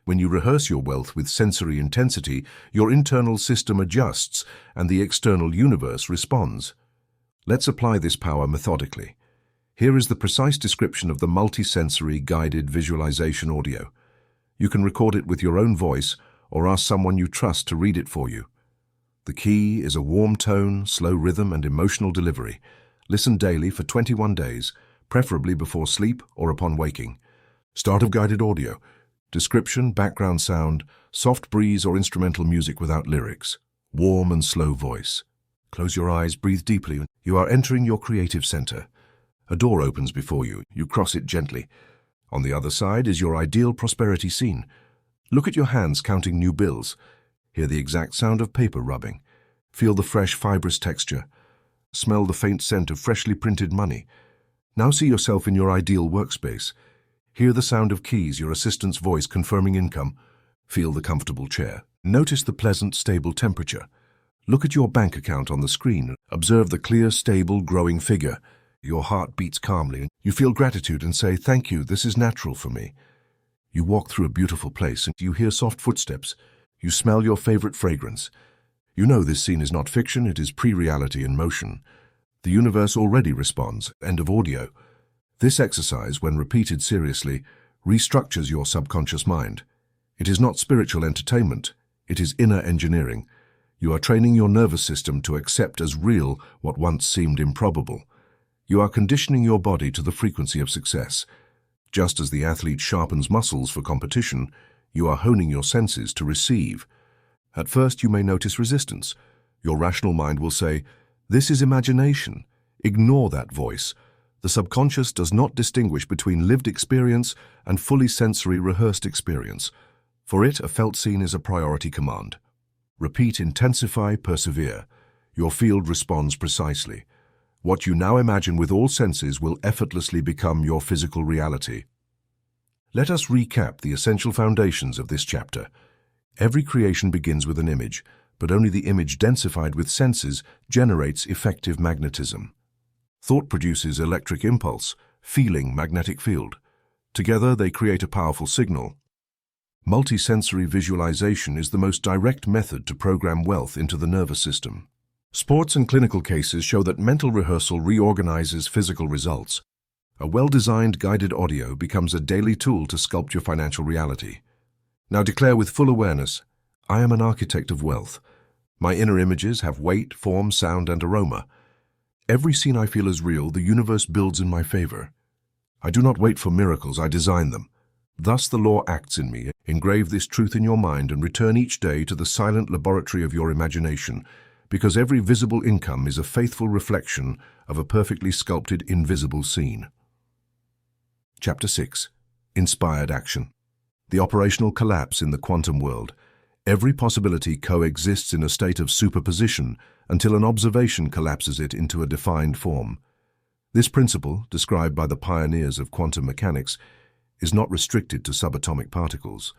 When you rehearse your wealth with sensory intensity, your internal system adjusts and the external universe responds. Let's apply this power methodically. Here is the precise description of the multisensory guided visualization audio. You can record it with your own voice or ask someone you trust to read it for you. The key is a warm tone, slow rhythm, and emotional delivery. Listen daily for 21 days, preferably before sleep or upon waking. Start of guided audio. Description, background sound, soft breeze or instrumental music without lyrics. Warm and slow voice. Close your eyes, breathe deeply. You are entering your creative center. A door opens before you. You cross it gently. On the other side is your ideal prosperity scene. Look at your hands counting new bills. Hear the exact sound of paper rubbing. Feel the fresh, fibrous texture. Smell the faint scent of freshly printed money. Now see yourself in your ideal workspace. Hear the sound of keys, your assistant's voice confirming income. Feel the comfortable chair. Notice the pleasant, stable temperature. Look at your bank account on the screen. Observe the clear, stable, growing figure. Your heart beats calmly. You feel gratitude and say, "Thank you, this is natural for me." You walk through a beautiful place and you hear soft footsteps. You smell your favorite fragrance. You know this scene is not fiction, it is pre-reality in motion. The universe already responds. End of audio. This exercise, when repeated seriously, restructures your subconscious mind. It is not spiritual entertainment, it is inner engineering. You are training your nervous system to accept as real what once seemed improbable. You are conditioning your body to the frequency of success. Just as the athlete sharpens muscles for competition, you are honing your senses to receive. At first you may notice resistance. Your rational mind will say, "This is imagination." Ignore that voice. The subconscious does not distinguish between lived experience and fully sensory rehearsed experience. For it, a felt scene is a priority command. Repeat, intensify, persevere. Your field responds precisely. What you now imagine with all senses will effortlessly become your physical reality. Let us recap the essential foundations of this chapter. Every creation begins with an image, but only the image densified with senses generates effective magnetism. Thought produces electric impulse, feeling magnetic field. Together they create a powerful signal. Multisensory visualization is the most direct method to program wealth into the nervous system. Sports and clinical cases show that mental rehearsal reorganizes physical results. A well-designed guided audio becomes a daily tool to sculpt your financial reality. Now declare with full awareness, "I am an architect of wealth. My inner images have weight, form, sound, and aroma. Every scene I feel is real, the universe builds in my favor. I do not wait for miracles, I design them. Thus the law acts in me. Engrave this truth in your mind and return each day to the silent laboratory of your imagination, because every visible income is a faithful reflection of a perfectly sculpted invisible scene." Chapter 6. Inspired Action. The operational collapse in the quantum world. Every possibility coexists in a state of superposition until an observation collapses it into a defined form. This principle, described by the pioneers of quantum mechanics, is not restricted to subatomic particles.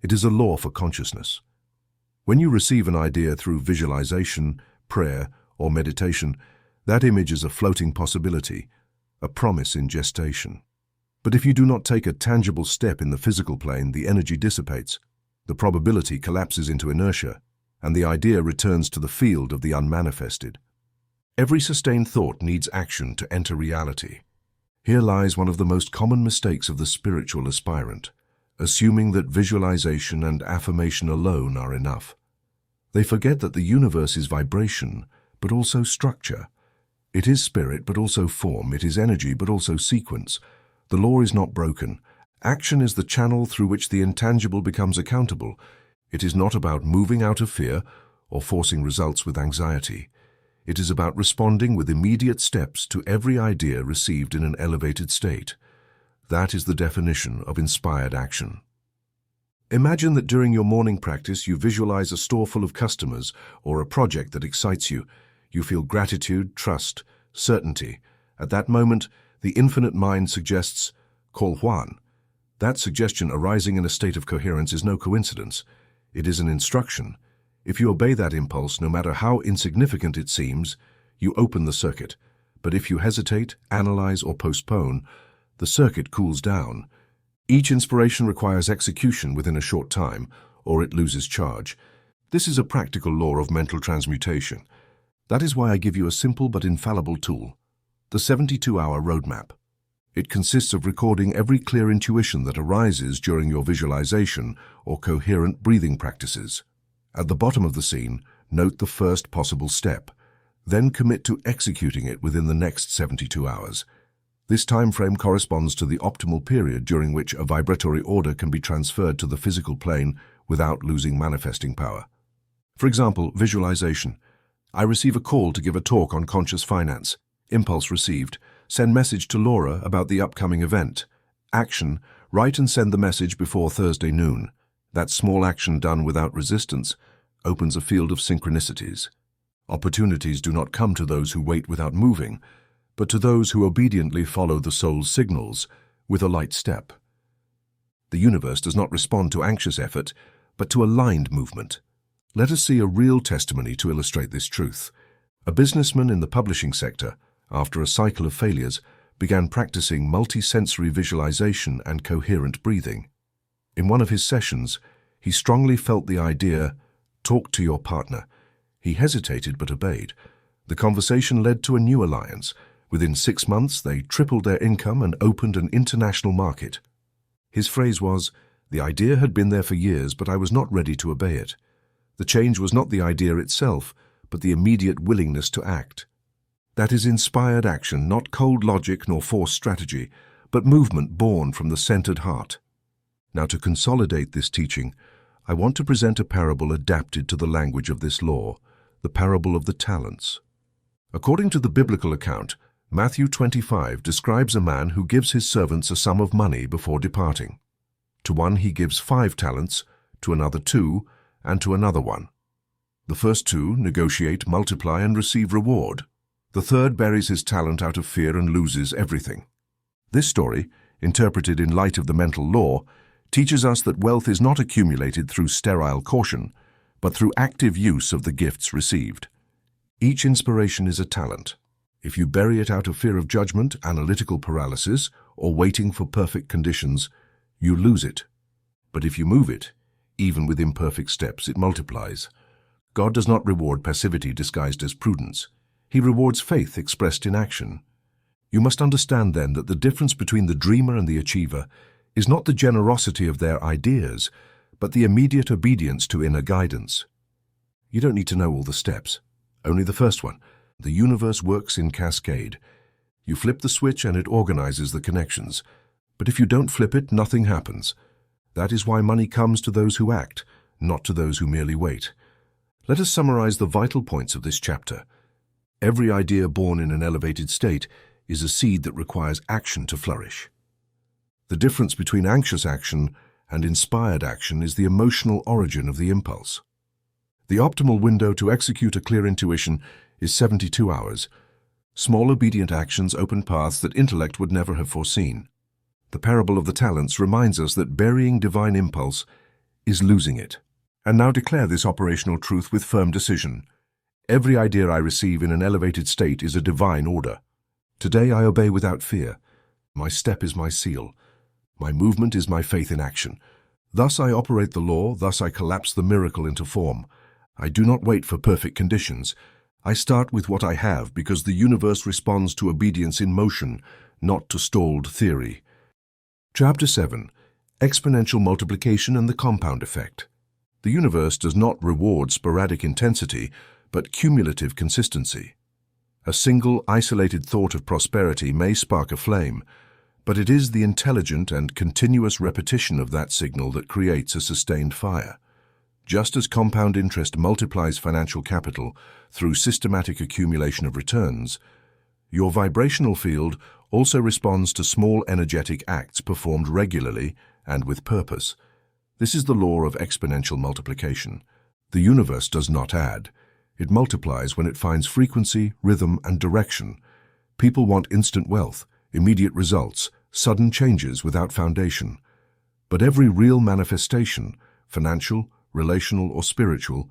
It is a law for consciousness. When you receive an idea through visualization, prayer, or meditation, that image is a floating possibility, a promise in gestation. But if you do not take a tangible step in the physical plane, the energy dissipates, the probability collapses into inertia, and the idea returns to the field of the unmanifested. Every sustained thought needs action to enter reality. Here lies one of the most common mistakes of the spiritual aspirant, assuming that visualization and affirmation alone are enough. They forget that the universe is vibration, but also structure. It is spirit, but also form. It is energy, but also sequence. The law is not broken. Action is the channel through which the intangible becomes accountable. It is not about moving out of fear or forcing results with anxiety. It is about responding with immediate steps to every idea received in an elevated state. That is the definition of inspired action. Imagine that during your morning practice you visualize a store full of customers or a project that excites you. You feel gratitude, trust, certainty. At that moment, the infinite mind suggests, "Call Juan." That suggestion arising in a state of coherence is no coincidence. It is an instruction. If you obey that impulse, no matter how insignificant it seems, you open the circuit. But if you hesitate, analyze, or postpone, the circuit cools down. Each inspiration requires execution within a short time, or it loses charge. This is a practical law of mental transmutation. That is why I give you a simple but infallible tool, the 72-hour roadmap. It consists of recording every clear intuition that arises during your visualization or coherent breathing practices. At the bottom of the scene, note the first possible step. Then commit to executing it within the next 72 hours. This time frame corresponds to the optimal period during which a vibratory order can be transferred to the physical plane without losing manifesting power. For example, visualization. I receive a call to give a talk on conscious finance. Impulse received. Send message to Laura about the upcoming event. Action. Write and send the message before Thursday noon. That small action done without resistance opens a field of synchronicities. Opportunities do not come to those who wait without moving, but to those who obediently follow the soul's signals with a light step. The universe does not respond to anxious effort, but to aligned movement. Let us see a real testimony to illustrate this truth. A businessman in the publishing sector, after a cycle of failures, began practicing multisensory visualization and coherent breathing. In one of his sessions, he strongly felt the idea, "Talk to your partner." He hesitated but obeyed. The conversation led to a new alliance. Within 6 months, they tripled their income and opened an international market. His phrase was, "The idea had been there for years, but I was not ready to obey it." The change was not the idea itself, but the immediate willingness to act. That is inspired action, not cold logic nor forced strategy, but movement born from the centered heart. Now, to consolidate this teaching, I want to present a parable adapted to the language of this law, the parable of the talents. According to the biblical account, Matthew 25 describes a man who gives his servants a sum of money before departing. To one he gives 5 talents, to another 2, and to another 1. The first 2 negotiate, multiply, and receive reward. The third buries his talent out of fear and loses everything. This story, interpreted in light of the mental law, teaches us that wealth is not accumulated through sterile caution, but through active use of the gifts received. Each inspiration is a talent. If you bury it out of fear of judgment, analytical paralysis, or waiting for perfect conditions, you lose it. But if you move it, even with imperfect steps, it multiplies. God does not reward passivity disguised as prudence. He rewards faith expressed in action. You must understand then that the difference between the dreamer and the achiever is not the generosity of their ideas, but the immediate obedience to inner guidance. You don't need to know all the steps, only the first one. The universe works in cascade. You flip the switch and it organizes the connections. But if you don't flip it, nothing happens. That is why money comes to those who act, not to those who merely wait. Let us summarize the vital points of this chapter. Every idea born in an elevated state is a seed that requires action to flourish. The difference between anxious action and inspired action is the emotional origin of the impulse. The optimal window to execute a clear intuition is 72 hours. Small obedient actions open paths that intellect would never have foreseen. The parable of the talents reminds us that burying divine impulse is losing it. And now declare this operational truth with firm decision. Every idea I receive in an elevated state is a divine order. Today I obey without fear. My step is my seal. My movement is my faith in action. Thus I operate the law, thus I collapse the miracle into form. I do not wait for perfect conditions. I start with what I have because the universe responds to obedience in motion, not to stalled theory. Chapter 7. Exponential multiplication and the compound effect. The universe does not reward sporadic intensity, but cumulative consistency. A single, isolated thought of prosperity may spark a flame, but it is the intelligent and continuous repetition of that signal that creates a sustained fire. Just as compound interest multiplies financial capital through systematic accumulation of returns, your vibrational field also responds to small energetic acts performed regularly and with purpose. This is the law of exponential multiplication. The universe does not add. It multiplies when it finds frequency, rhythm, and direction. People want instant wealth, immediate results, sudden changes without foundation. But every real manifestation, financial, relational, or spiritual,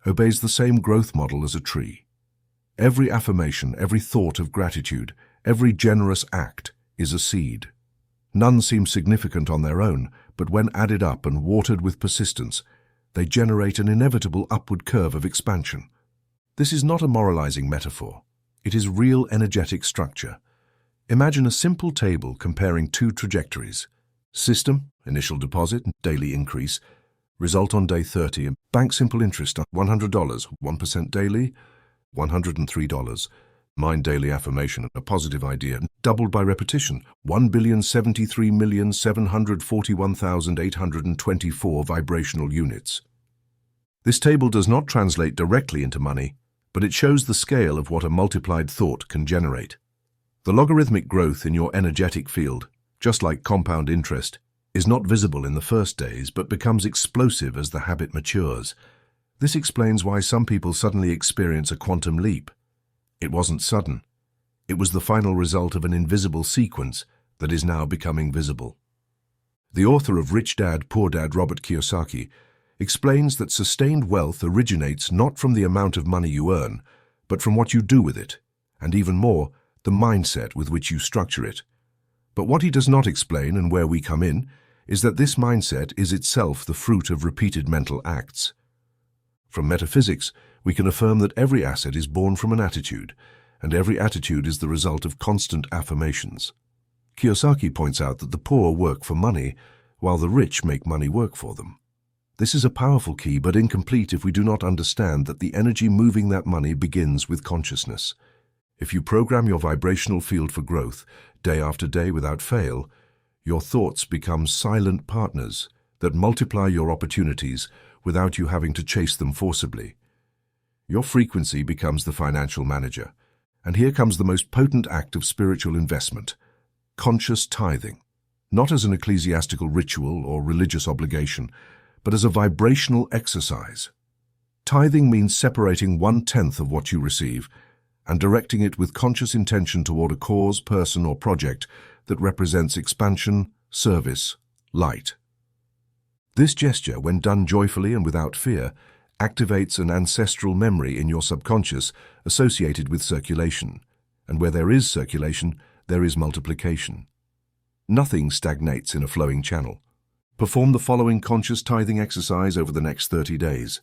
obeys the same growth model as a tree. Every affirmation, every thought of gratitude, every generous act is a seed. None seem significant on their own, but when added up and watered with persistence, they generate an inevitable upward curve of expansion. This is not a moralizing metaphor. It is real energetic structure. Imagine a simple table comparing two trajectories. System, initial deposit, daily increase. Result on day 30, bank simple interest, $100, 1% daily, $103. Mind daily affirmation, a positive idea, doubled by repetition, 1,073,741,824 vibrational units. This table does not translate directly into money, but it shows the scale of what a multiplied thought can generate. The logarithmic growth in your energetic field, just like compound interest, is not visible in the first days but becomes explosive as the habit matures. This explains why some people suddenly experience a quantum leap. It wasn't sudden. It was the final result of an invisible sequence that is now becoming visible. The author of Rich Dad, Poor Dad, Robert Kiyosaki, explains that sustained wealth originates not from the amount of money you earn, but from what you do with it, and even more, the mindset with which you structure it. But what he does not explain, and where we come in, is that this mindset is itself the fruit of repeated mental acts. From metaphysics, we can affirm that every asset is born from an attitude, and every attitude is the result of constant affirmations. Kiyosaki points out that the poor work for money, while the rich make money work for them. This is a powerful key, but incomplete if we do not understand that the energy moving that money begins with consciousness. If you program your vibrational field for growth, day after day without fail, your thoughts become silent partners that multiply your opportunities without you having to chase them forcibly. Your frequency becomes the financial manager. And here comes the most potent act of spiritual investment, conscious tithing, not as an ecclesiastical ritual or religious obligation, but as a vibrational exercise. Tithing means separating 1/10 of what you receive and directing it with conscious intention toward a cause, person, or project that represents expansion, service, light. This gesture, when done joyfully and without fear, activates an ancestral memory in your subconscious associated with circulation. And where there is circulation, there is multiplication. Nothing stagnates in a flowing channel. Perform the following conscious tithing exercise over the next 30 days.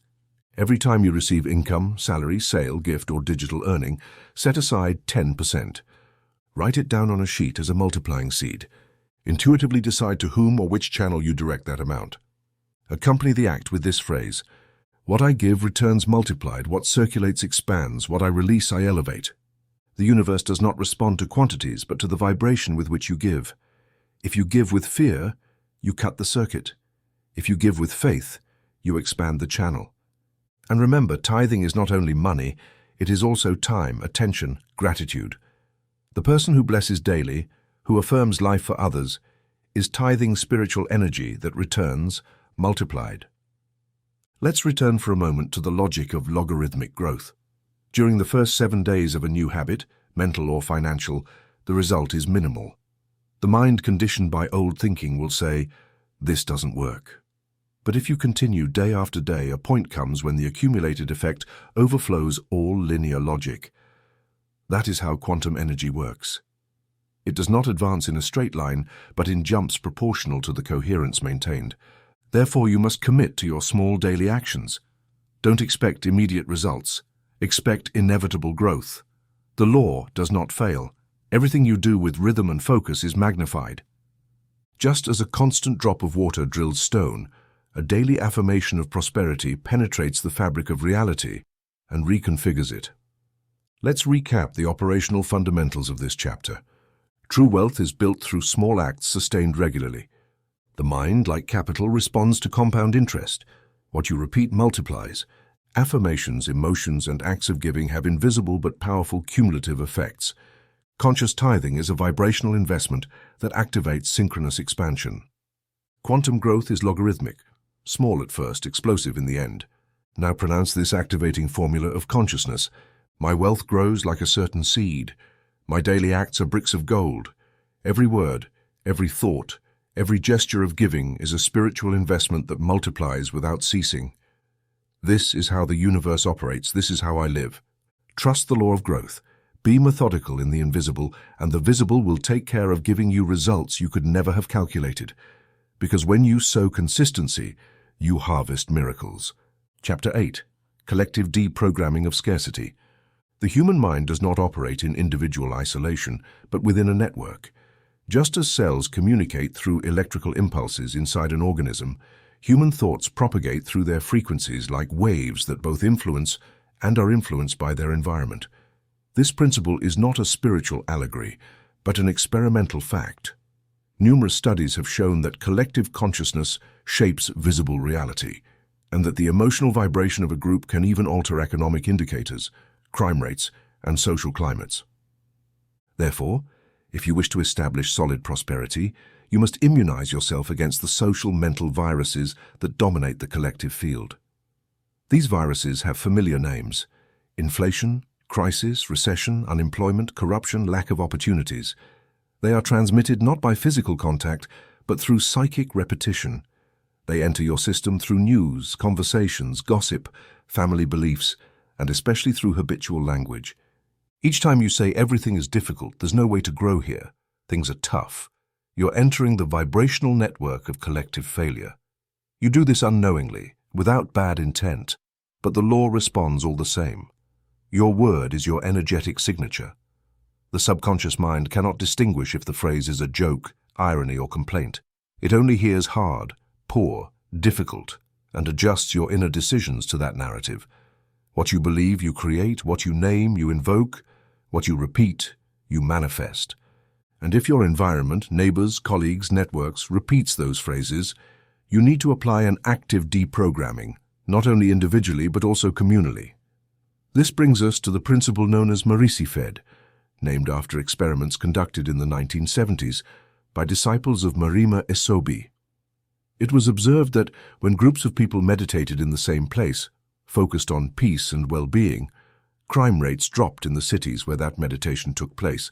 Every time you receive income, salary, sale, gift, or digital earning, set aside 10%. Write it down on a sheet as a multiplying seed. Intuitively decide to whom or which channel you direct that amount. Accompany the act with this phrase: what I give returns multiplied, what circulates expands, what I release I elevate. The universe does not respond to quantities, but to the vibration with which you give. If you give with fear, you cut the circuit. If you give with faith, you expand the channel. And remember, tithing is not only money, it is also time, attention, gratitude. The person who blesses daily, who affirms life for others, is tithing spiritual energy that returns, multiplied. Let's return for a moment to the logic of logarithmic growth. During the first 7 days of a new habit, mental or financial, the result is minimal. The mind conditioned by old thinking will say, "This doesn't work." But if you continue day after day, a point comes when the accumulated effect overflows all linear logic. That is how quantum energy works. It does not advance in a straight line, but in jumps proportional to the coherence maintained. Therefore, you must commit to your small daily actions. Don't expect immediate results. Expect inevitable growth. The law does not fail. Everything you do with rhythm and focus is magnified. Just as a constant drop of water drills stone, a daily affirmation of prosperity penetrates the fabric of reality and reconfigures it. Let's recap the operational fundamentals of this chapter. True wealth is built through small acts sustained regularly. The mind, like capital, responds to compound interest. What you repeat multiplies. Affirmations, emotions, and acts of giving have invisible but powerful cumulative effects. Conscious tithing is a vibrational investment that activates synchronous expansion. Quantum growth is logarithmic, small at first, explosive in the end. Now pronounce this activating formula of consciousness. My wealth grows like a certain seed. My daily acts are bricks of gold. Every word, every thought, every gesture of giving is a spiritual investment that multiplies without ceasing. This is how the universe operates. This is how I live. Trust the law of growth. Be methodical in the invisible, and the visible will take care of giving you results you could never have calculated. Because when you sow consistency, you harvest miracles. Chapter 8. Collective deprogramming of scarcity. The human mind does not operate in individual isolation, but within a network. Just as cells communicate through electrical impulses inside an organism, human thoughts propagate through their frequencies like waves that both influence and are influenced by their environment. This principle is not a spiritual allegory, but an experimental fact. Numerous studies have shown that collective consciousness shapes visible reality, and that the emotional vibration of a group can even alter economic indicators, crime rates, and social climates. Therefore, if you wish to establish solid prosperity, you must immunize yourself against the social mental viruses that dominate the collective field. These viruses have familiar names: inflation, crisis, recession, unemployment, corruption, lack of opportunities. They are transmitted not by physical contact, but through psychic repetition. They enter your system through news, conversations, gossip, family beliefs, and especially through habitual language. Each time you say everything is difficult, there's no way to grow here, things are tough, you're entering the vibrational network of collective failure. You do this unknowingly, without bad intent, but the law responds all the same. Your word is your energetic signature. The subconscious mind cannot distinguish if the phrase is a joke, irony, or complaint. It only hears hard, poor, difficult, and adjusts your inner decisions to that narrative. What you believe, you create. What you name, you invoke. What you repeat, you manifest. And if your environment, neighbors, colleagues, networks, repeats those phrases, you need to apply an active deprogramming, not only individually but also communally. This brings us to the principle known as Metaphysical, named after experiments conducted in the 1970s by disciples of Marima Esobi. It was observed that when groups of people meditated in the same place, focused on peace and well-being, crime rates dropped in the cities where that meditation took place.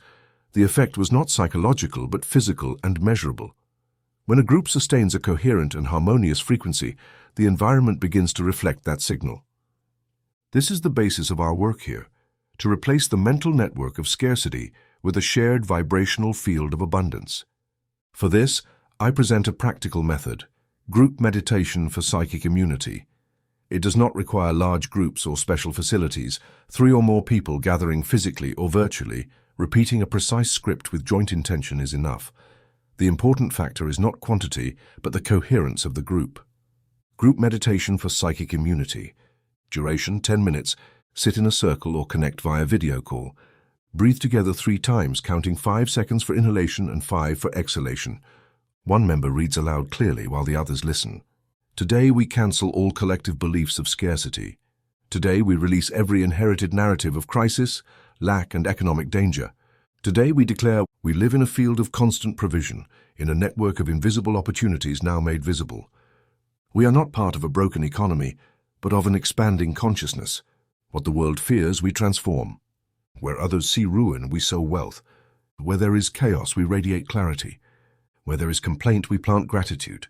The effect was not psychological but physical and measurable. When a group sustains a coherent and harmonious frequency, the environment begins to reflect that signal. This is the basis of our work here, to replace the mental network of scarcity with a shared vibrational field of abundance. For this, I present a practical method, group meditation for psychic immunity. It does not require large groups or special facilities, 3 or more people gathering physically or virtually, repeating a precise script with joint intention is enough. The important factor is not quantity, but the coherence of the group. Group meditation for psychic immunity. Duration 10 minutes. Sit in a circle or connect via video call. Breathe together 3 times, counting 5 seconds for inhalation and 5 for exhalation. One member reads aloud clearly while the others listen. Today we cancel all collective beliefs of scarcity. Today we release every inherited narrative of crisis, lack, and economic danger. Today we declare We live in a field of constant provision, in a network of invisible opportunities now made visible. We are not part of a broken economy, but of an expanding consciousness. What the world fears, we transform. Where others see ruin, we sow wealth. Where there is chaos, we radiate clarity. Where there is complaint, we plant gratitude.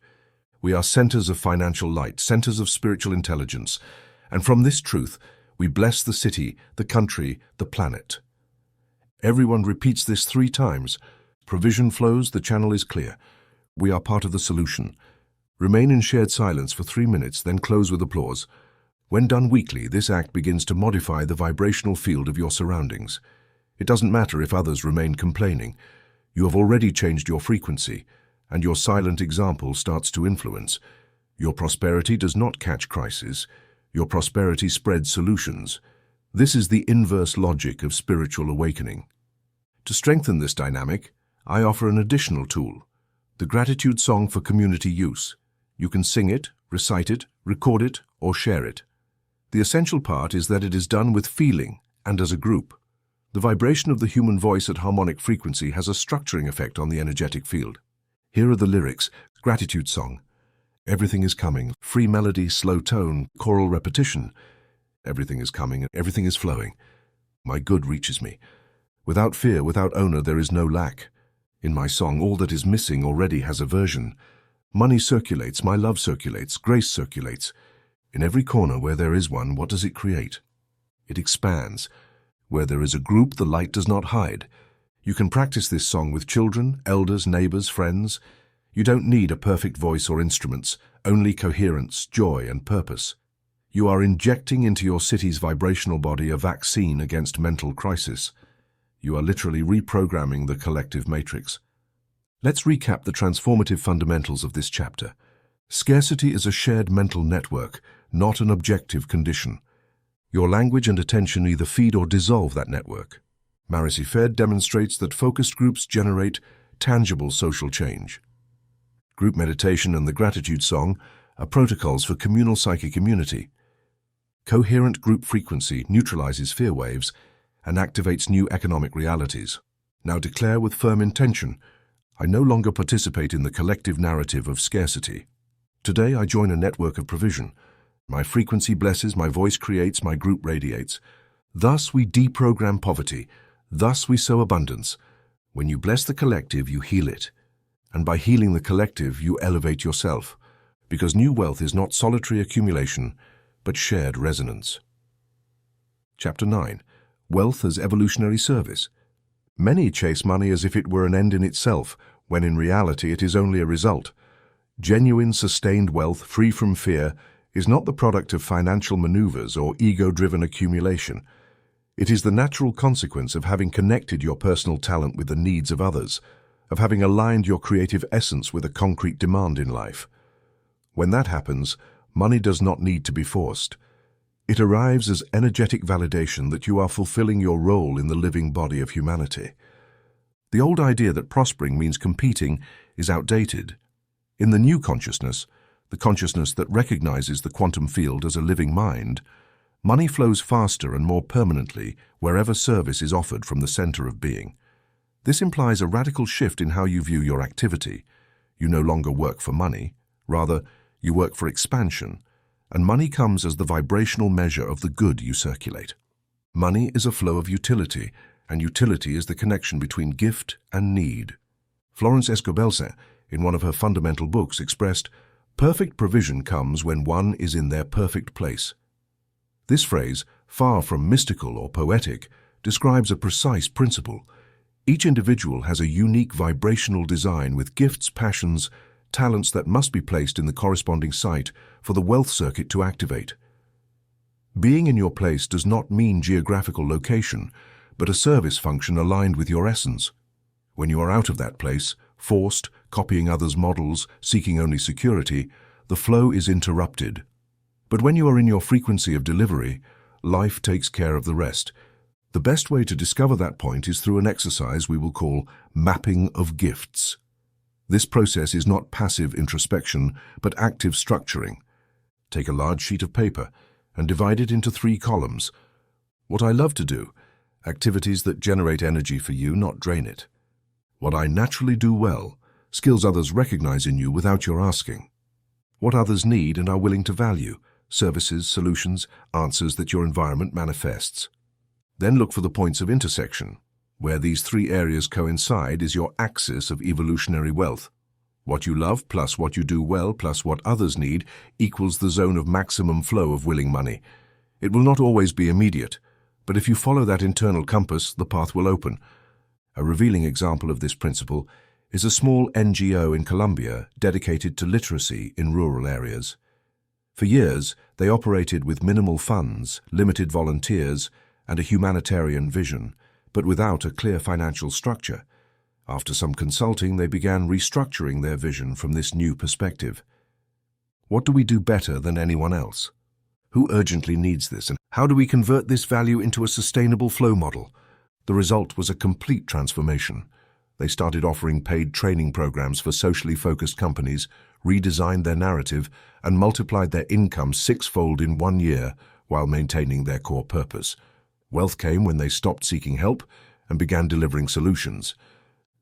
We are centers of financial light, centers of spiritual intelligence, and from this truth, we bless the city, the country, the planet. Everyone repeats this 3 times. Provision flows, the channel is clear. We are part of the solution. Remain in shared silence for 3 minutes, then close with applause. When done weekly, this act begins to modify the vibrational field of your surroundings. It doesn't matter if others remain complaining. You have already changed your frequency, and your silent example starts to influence. Your prosperity does not catch crises. Your prosperity spreads solutions. This is the inverse logic of spiritual awakening. To strengthen this dynamic, I offer an additional tool, the gratitude song for community use. You can sing it, recite it, record it, or share it. The essential part is that it is done with feeling and as a group. The vibration of the human voice at harmonic frequency has a structuring effect on the energetic field. Here are the lyrics, gratitude song. Everything is coming, free melody, slow tone, choral repetition. Everything is coming, everything is flowing. My good reaches me. Without fear, without owner, there is no lack. In my song, all that is missing already has a version. Money circulates, my love circulates, grace circulates. In every corner where there is one, what does it create? It expands. Where there is a group, the light does not hide. You can practice this song with children, elders, neighbors, friends. You don't need a perfect voice or instruments, only coherence, joy, and purpose. You are injecting into your city's vibrational body a vaccine against mental crisis. You are literally reprogramming the collective matrix. Let's recap the transformative fundamentals of this chapter. Scarcity is a shared mental network, not an objective condition. Your language and attention either feed or dissolve that network. Marisi Fed demonstrates that focused groups generate tangible social change. Group meditation and the gratitude song are protocols for communal psychic immunity. Coherent group frequency neutralizes fear waves and activates new economic realities. Now declare with firm intention, I no longer participate in the collective narrative of scarcity. Today I join a network of provision. My frequency blesses, my voice creates, my group radiates. Thus we deprogram poverty. Thus we sow abundance. When you bless the collective, you heal it. And by healing the collective, you elevate yourself. Because new wealth is not solitary accumulation, but shared resonance. Chapter 9. Wealth as evolutionary service. Many chase money as if it were an end in itself, when in reality it is only a result. Genuine, sustained wealth, free from fear, is not the product of financial maneuvers or ego-driven accumulation. It is the natural consequence of having connected your personal talent with the needs of others, of having aligned your creative essence with a concrete demand in life. When that happens, money does not need to be forced. It arrives as energetic validation that you are fulfilling your role in the living body of humanity. The old idea that prospering means competing is outdated. In the new consciousness, the consciousness that recognizes the quantum field as a living mind, money flows faster and more permanently wherever service is offered from the center of being. This implies a radical shift in how you view your activity. You no longer work for money, rather, you work for expansion, and money comes as the vibrational measure of the good you circulate. Money is a flow of utility, and utility is the connection between gift and need. Florence Escobelsa, in one of her fundamental books, expressed, "Perfect provision comes when one is in their perfect place." This phrase, far from mystical or poetic, describes a precise principle. Each individual has a unique vibrational design with gifts, passions, talents that must be placed in the corresponding site for the wealth circuit to activate. Being in your place does not mean geographical location, but a service function aligned with your essence. When you are out of that place, forced, copying others' models, seeking only security, the flow is interrupted. But when you are in your frequency of delivery, life takes care of the rest. The best way to discover that point is through an exercise we will call mapping of gifts. This process is not passive introspection, but active structuring. Take a large sheet of paper and divide it into 3 columns. What I love to do, activities that generate energy for you, not drain it. What I naturally do well, skills others recognize in you without your asking. What others need and are willing to value, services, solutions, answers that your environment manifests. Then look for the points of intersection. Where these three areas coincide is your axis of evolutionary wealth. What you love plus what you do well plus what others need equals the zone of maximum flow of willing money. It will not always be immediate, but if you follow that internal compass, the path will open. A revealing example of this principle is a small NGO in Colombia dedicated to literacy in rural areas. For years, they operated with minimal funds, limited volunteers, and a humanitarian vision, but without a clear financial structure. After some consulting, they began restructuring their vision from this new perspective. What do we do better than anyone else? Who urgently needs this, and how do we convert this value into a sustainable flow model? The result was a complete transformation. They started offering paid training programs for socially focused companies, redesigned their narrative, and multiplied their income sixfold in 1 year while maintaining their core purpose. Wealth came when they stopped seeking help and began delivering solutions.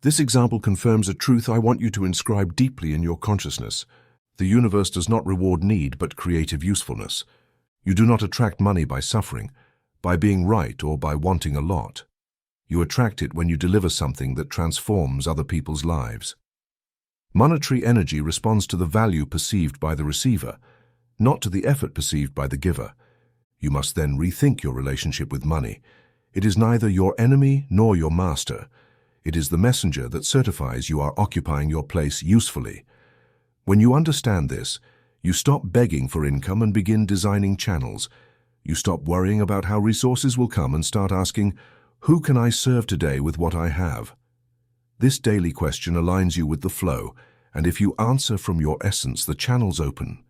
This example confirms a truth I want you to inscribe deeply in your consciousness. The universe does not reward need but creative usefulness. You do not attract money by suffering, by being right, or by wanting a lot. You attract it when you deliver something that transforms other people's lives. Monetary energy responds to the value perceived by the receiver, not to the effort perceived by the giver. You must then rethink your relationship with money. It is neither your enemy nor your master. It is the messenger that certifies you are occupying your place usefully. When you understand this, you stop begging for income and begin designing channels. You stop worrying about how resources will come and start asking, who can I serve today with what I have? This daily question aligns you with the flow, and if you answer from your essence, the channels open.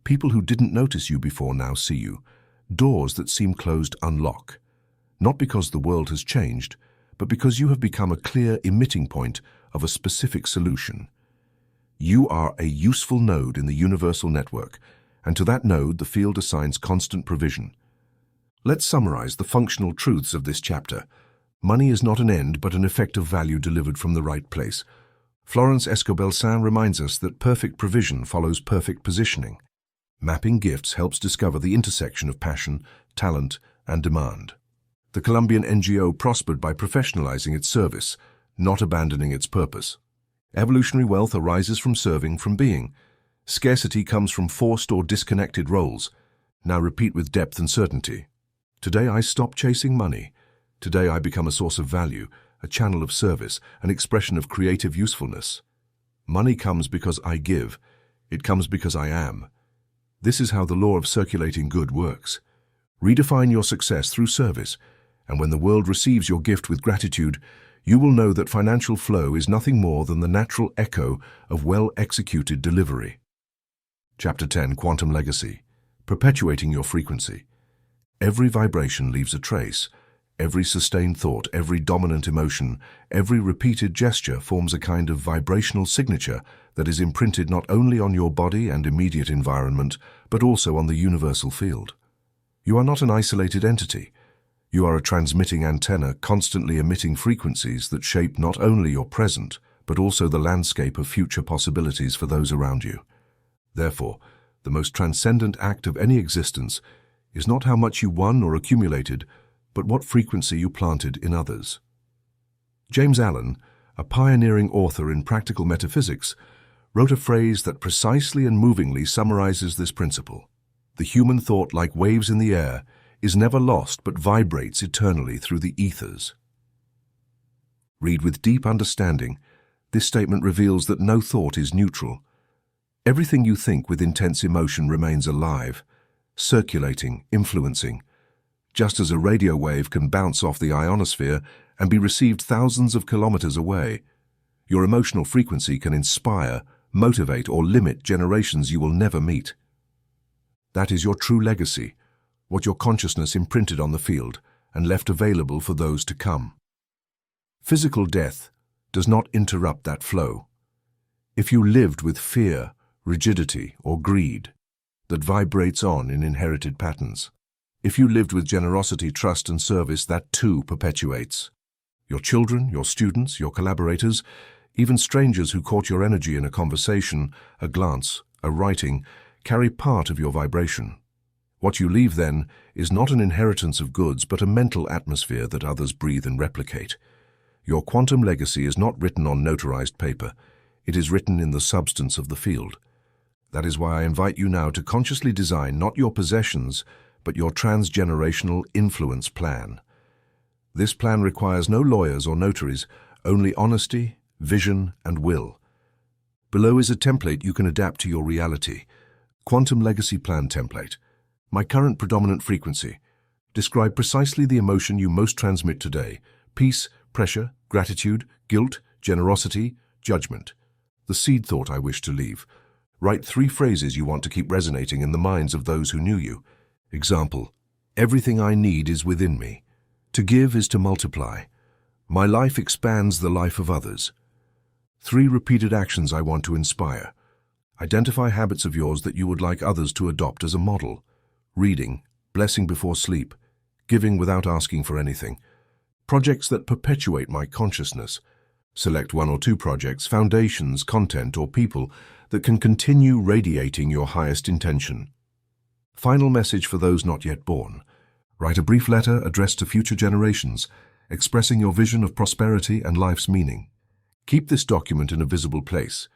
People who didn't notice you before now see you. Doors that seem closed unlock. Not because the world has changed, but because you have become a clear emitting point of a specific solution. You are a useful node in the universal network, and to that node the field assigns constant provision. Let's summarize the functional truths of this chapter. Money is not an end, but an effect of value delivered from the right place. Florence Escobel-Saint reminds us that perfect provision follows perfect positioning. Mapping gifts helps discover the intersection of passion, talent, and demand. The Colombian NGO prospered by professionalizing its service, not abandoning its purpose. Evolutionary wealth arises from serving, from being. Scarcity comes from forced or disconnected roles. Now repeat with depth and certainty. Today I stop chasing money. Today I become a source of value, a channel of service, an expression of creative usefulness. Money comes because I give. It comes because I am. This is how the law of circulating good works. Redefine your success through service, and when the world receives your gift with gratitude, you will know that financial flow is nothing more than the natural echo of well-executed delivery. Chapter 10, Quantum Legacy. Perpetuating your frequency. Every vibration leaves a trace. Every sustained thought, every dominant emotion, every repeated gesture forms a kind of vibrational signature that is imprinted not only on your body and immediate environment, but also on the universal field. You are not an isolated entity. You are a transmitting antenna constantly emitting frequencies that shape not only your present, but also the landscape of future possibilities for those around you. Therefore, the most transcendent act of any existence is not how much you won or accumulated, but what frequency you planted in others. James Allen, a pioneering author in practical metaphysics, wrote a phrase that precisely and movingly summarizes this principle. The human thought, like waves in the air, is never lost but vibrates eternally through the ethers. Read with deep understanding. This statement reveals that no thought is neutral. Everything you think with intense emotion remains alive, circulating, influencing, just as a radio wave can bounce off the ionosphere and be received thousands of kilometers away. Your emotional frequency can inspire, motivate, or limit generations you will never meet. That is your true legacy, what your consciousness imprinted on the field and left available for those to come. Physical death does not interrupt that flow. If you lived with fear, rigidity, or greed, that vibrates on in inherited patterns. If you lived with generosity, trust, and service, that too perpetuates. Your children, your students, your collaborators, even strangers who caught your energy in a conversation, a glance, a writing, carry part of your vibration. What you leave, then, is not an inheritance of goods, but a mental atmosphere that others breathe and replicate. Your quantum legacy is not written on notarized paper. It is written in the substance of the field. That is why I invite you now to consciously design not your possessions, but your transgenerational influence plan. This plan requires no lawyers or notaries, only honesty, vision, and will. Below is a template you can adapt to your reality. Quantum Legacy Plan Template. My current predominant frequency. Describe precisely the emotion you most transmit today. Peace, pressure, gratitude, guilt, generosity, judgment. The seed thought I wish to leave. Write 3 phrases you want to keep resonating in the minds of those who knew you. Example: everything I need is within me. To give is to multiply. My life expands the life of others. 3 repeated actions I want to inspire. Identify habits of yours that you would like others to adopt as a model. Reading, blessing before sleep, giving without asking for anything. Projects that perpetuate my consciousness. Select 1 or 2 projects, foundations, content, or people that can continue radiating your highest intention. Final message for those not yet born. Write a brief letter addressed to future generations, expressing your vision of prosperity and life's meaning. Keep this document in a visible place.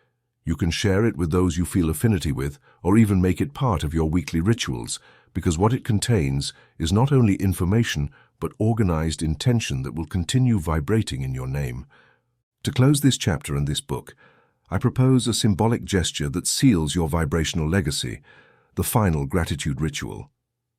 You can share it with those you feel affinity with, or even make it part of your weekly rituals, because what it contains is not only information, but organized intention that will continue vibrating in your name. To close this chapter and this book, I propose a symbolic gesture that seals your vibrational legacy, the final gratitude ritual.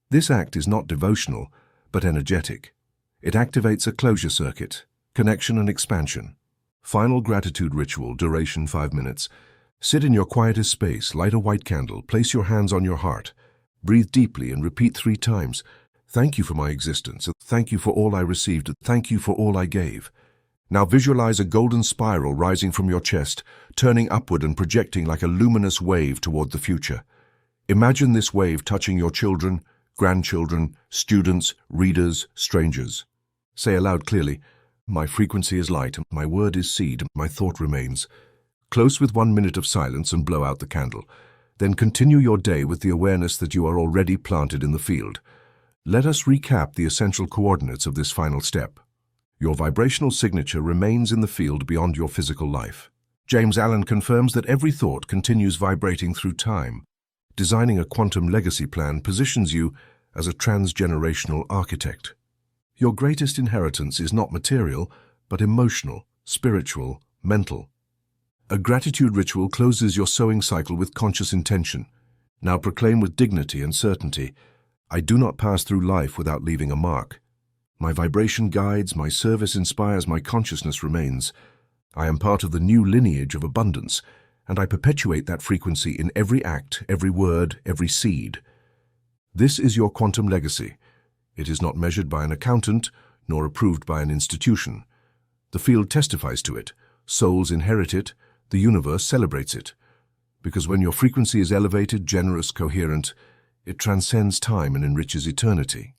This act is not devotional, but energetic. It activates a closure circuit, connection and expansion. Final gratitude ritual, duration 5 minutes. Sit in your quietest space, light a white candle, place your hands on your heart. Breathe deeply and repeat 3 times. Thank you for my existence. Thank you for all I received. Thank you for all I gave. Now visualize a golden spiral rising from your chest, turning upward and projecting like a luminous wave toward the future. Imagine this wave touching your children, grandchildren, students, readers, strangers. Say aloud clearly, my frequency is light, my word is seed, my thought remains. Close with 1 minute of silence and blow out the candle. Then continue your day with the awareness that you are already planted in the field. Let us recap the essential coordinates of this final step. Your vibrational signature remains in the field beyond your physical life. James Allen confirms that every thought continues vibrating through time. Designing a quantum legacy plan positions you as a transgenerational architect. Your greatest inheritance is not material, but emotional, spiritual, mental. A gratitude ritual closes your sowing cycle with conscious intention. Now proclaim with dignity and certainty, I do not pass through life without leaving a mark. My vibration guides, my service inspires, my consciousness remains. I am part of the new lineage of abundance, and I perpetuate that frequency in every act, every word, every seed. This is your quantum legacy. It is not measured by an accountant, nor approved by an institution. The field testifies to it. Souls inherit it. The universe celebrates it. Because when your frequency is elevated, generous, coherent, it transcends time and enriches eternity.